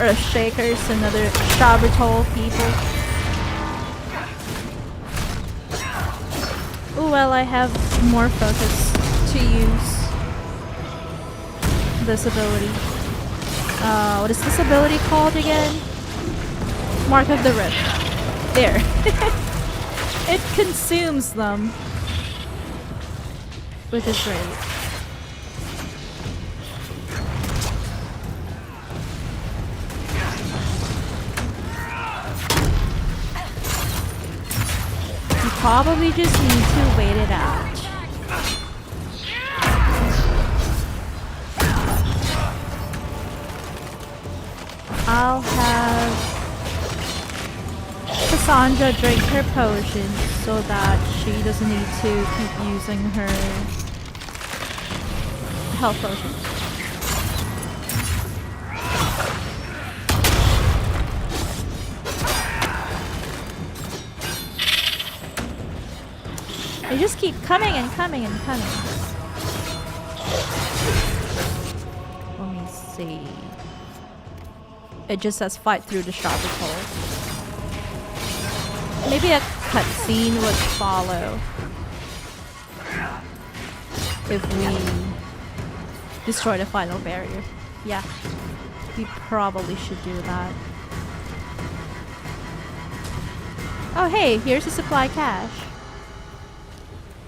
Earth Shakers and other Sha-Brytol people. Oh well, I have more focus to use this ability. What is this ability called again? Mark of the Rift. There. It consumes them, which is great. You probably just need to wait it out. I'll have Cassandra drink her potion so that she doesn't need to keep using her health potion. They just keep coming and coming and coming. Let me see. It just says fight through the Sha-Brytol. Maybe a cutscene would follow if we destroy the final barrier. Yeah, we probably should do that. Oh hey, here's a supply cache.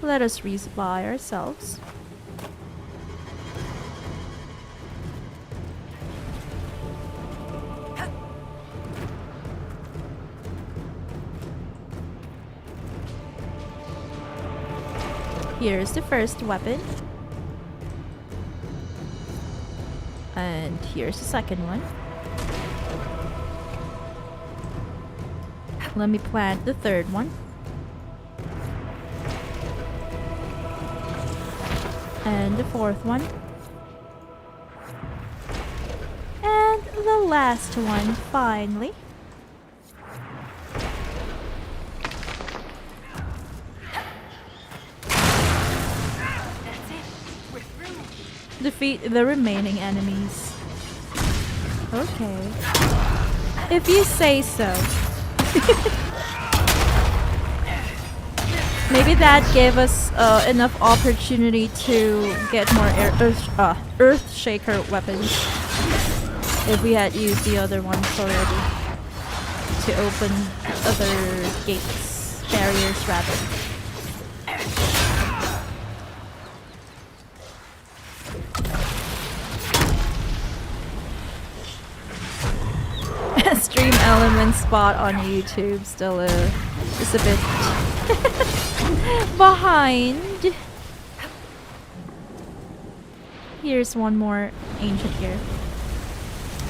Let us resupply ourselves. Here's the first weapon. And here's the second one. Let me plant the third one. And the fourth one. And the last one, finally. Defeat the remaining enemies. Okay. If you say so. Maybe that gave us enough opportunity to get more Earth Shaker weapons. If we had used the other ones already. To open other gates. Barriers, rather. Stream element spot on YouTube still is a bit behind. Here's one more ancient here.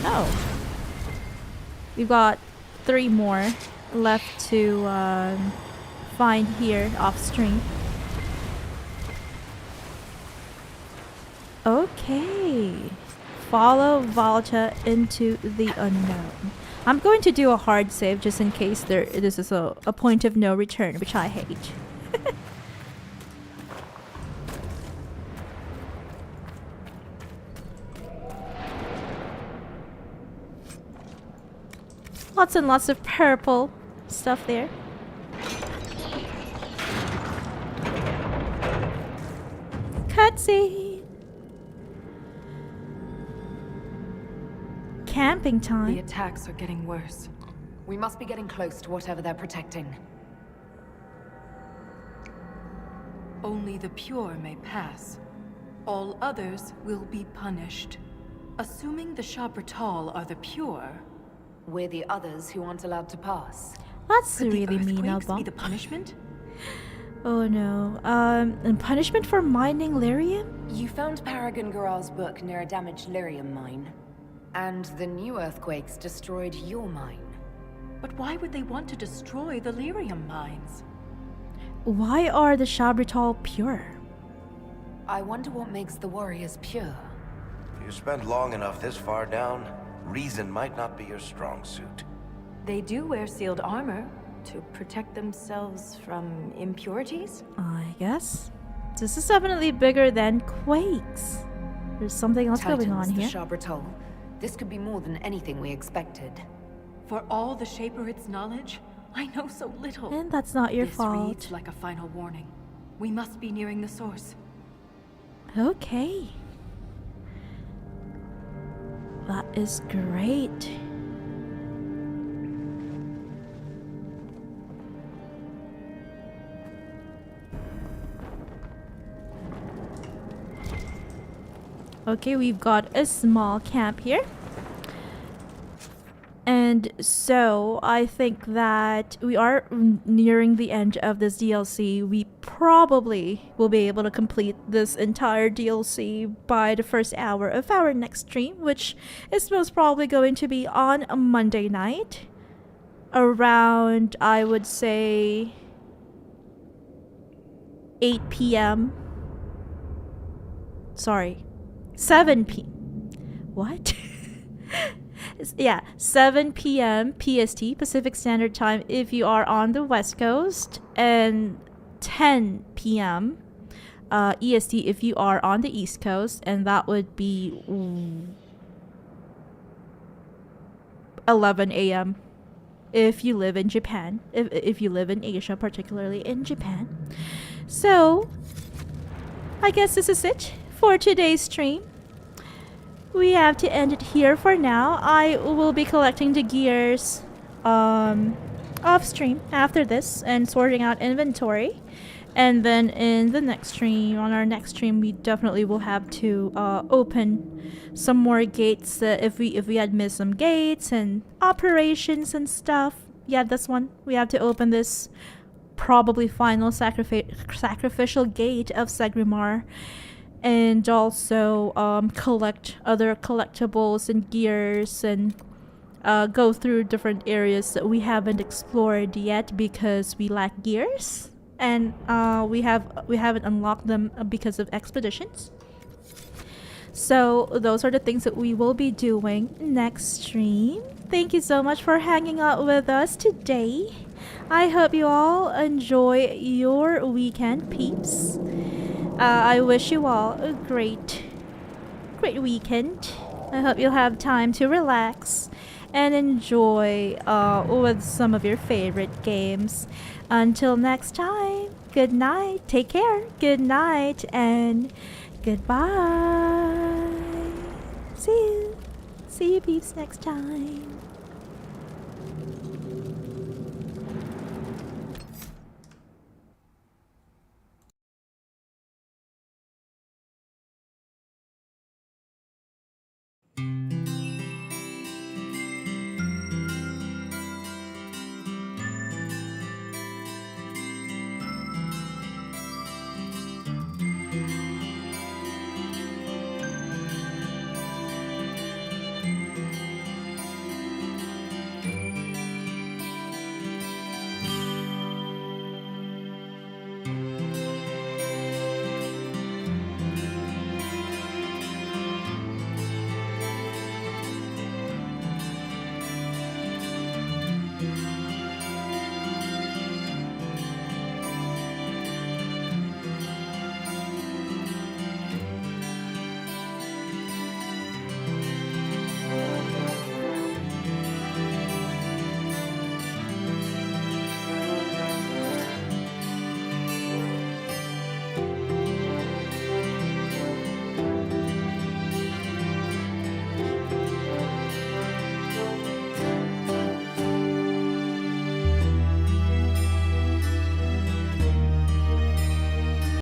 Oh, we've got 3 more left to find here off stream. Okay. Follow Volta into the unknown. I'm going to do a hard save just in case this is a point of no return, which I hate. Lots and lots of purple stuff there. Cutscene. Camping time. The attacks are getting worse. We must be getting close to whatever they're protecting. Only the pure may pass. All others will be punished. Assuming the Sha-Brytol are the pure, We're the others who aren't allowed to pass. That's could really the mean, earthquakes be Alba. the punishment? Oh no. And punishment for mining lyrium? You found Paragon Garal's book near a damaged lyrium mine. And the new earthquakes destroyed your mine. But why would they want to destroy the lyrium mines? Why are the Sha-Brytol pure? I wonder what makes the warriors pure. If you spend long enough this far down, reason might not be your strong suit. They do wear sealed armor to protect themselves from impurities? I guess. This is definitely bigger than quakes. There's something else going on the here. Sha-Brytol. This could be more than anything we expected. For all the Shaperit's knowledge, I know so little. And that's not your This fault. reads like a final warning. We must be nearing the source. Okay. That is great. Okay, we've got a small camp here. And so I think that we are nearing the end of this DLC. We probably will be able to complete this entire DLC by the first hour of our next stream, which is most probably going to be on a Monday night. Around, I would say, 8 p.m. Sorry, 7 p.m. What? Yeah, 7 p.m. PST, Pacific Standard Time, if you are on the West Coast, and 10 p.m. EST if you are on the East Coast, and that would be 11 a.m. if you live in Japan, if you live in Asia, particularly in Japan. So, I guess this is it for today's stream. We have to end it here for now. I will be collecting the gears off stream after this and sorting out inventory. And then in the next stream, on our next stream, we definitely will have to open some more gates if we had missed some gates and operations and stuff. Yeah, this one. We have to open this probably final sacrificial gate of Segrimar. and also collect other collectibles and gears, and go through different areas that we haven't explored yet because we lack gears, and we haven't unlocked them because of expeditions. So those are the things that we will be doing next stream. Thank you so much for hanging out with us today. I hope you all enjoy your weekend, peeps. I wish you all a great weekend. I hope you'll have time to relax and enjoy with some of your favorite games. Until next time, good night, take care, good night, and goodbye. See you peeps next time.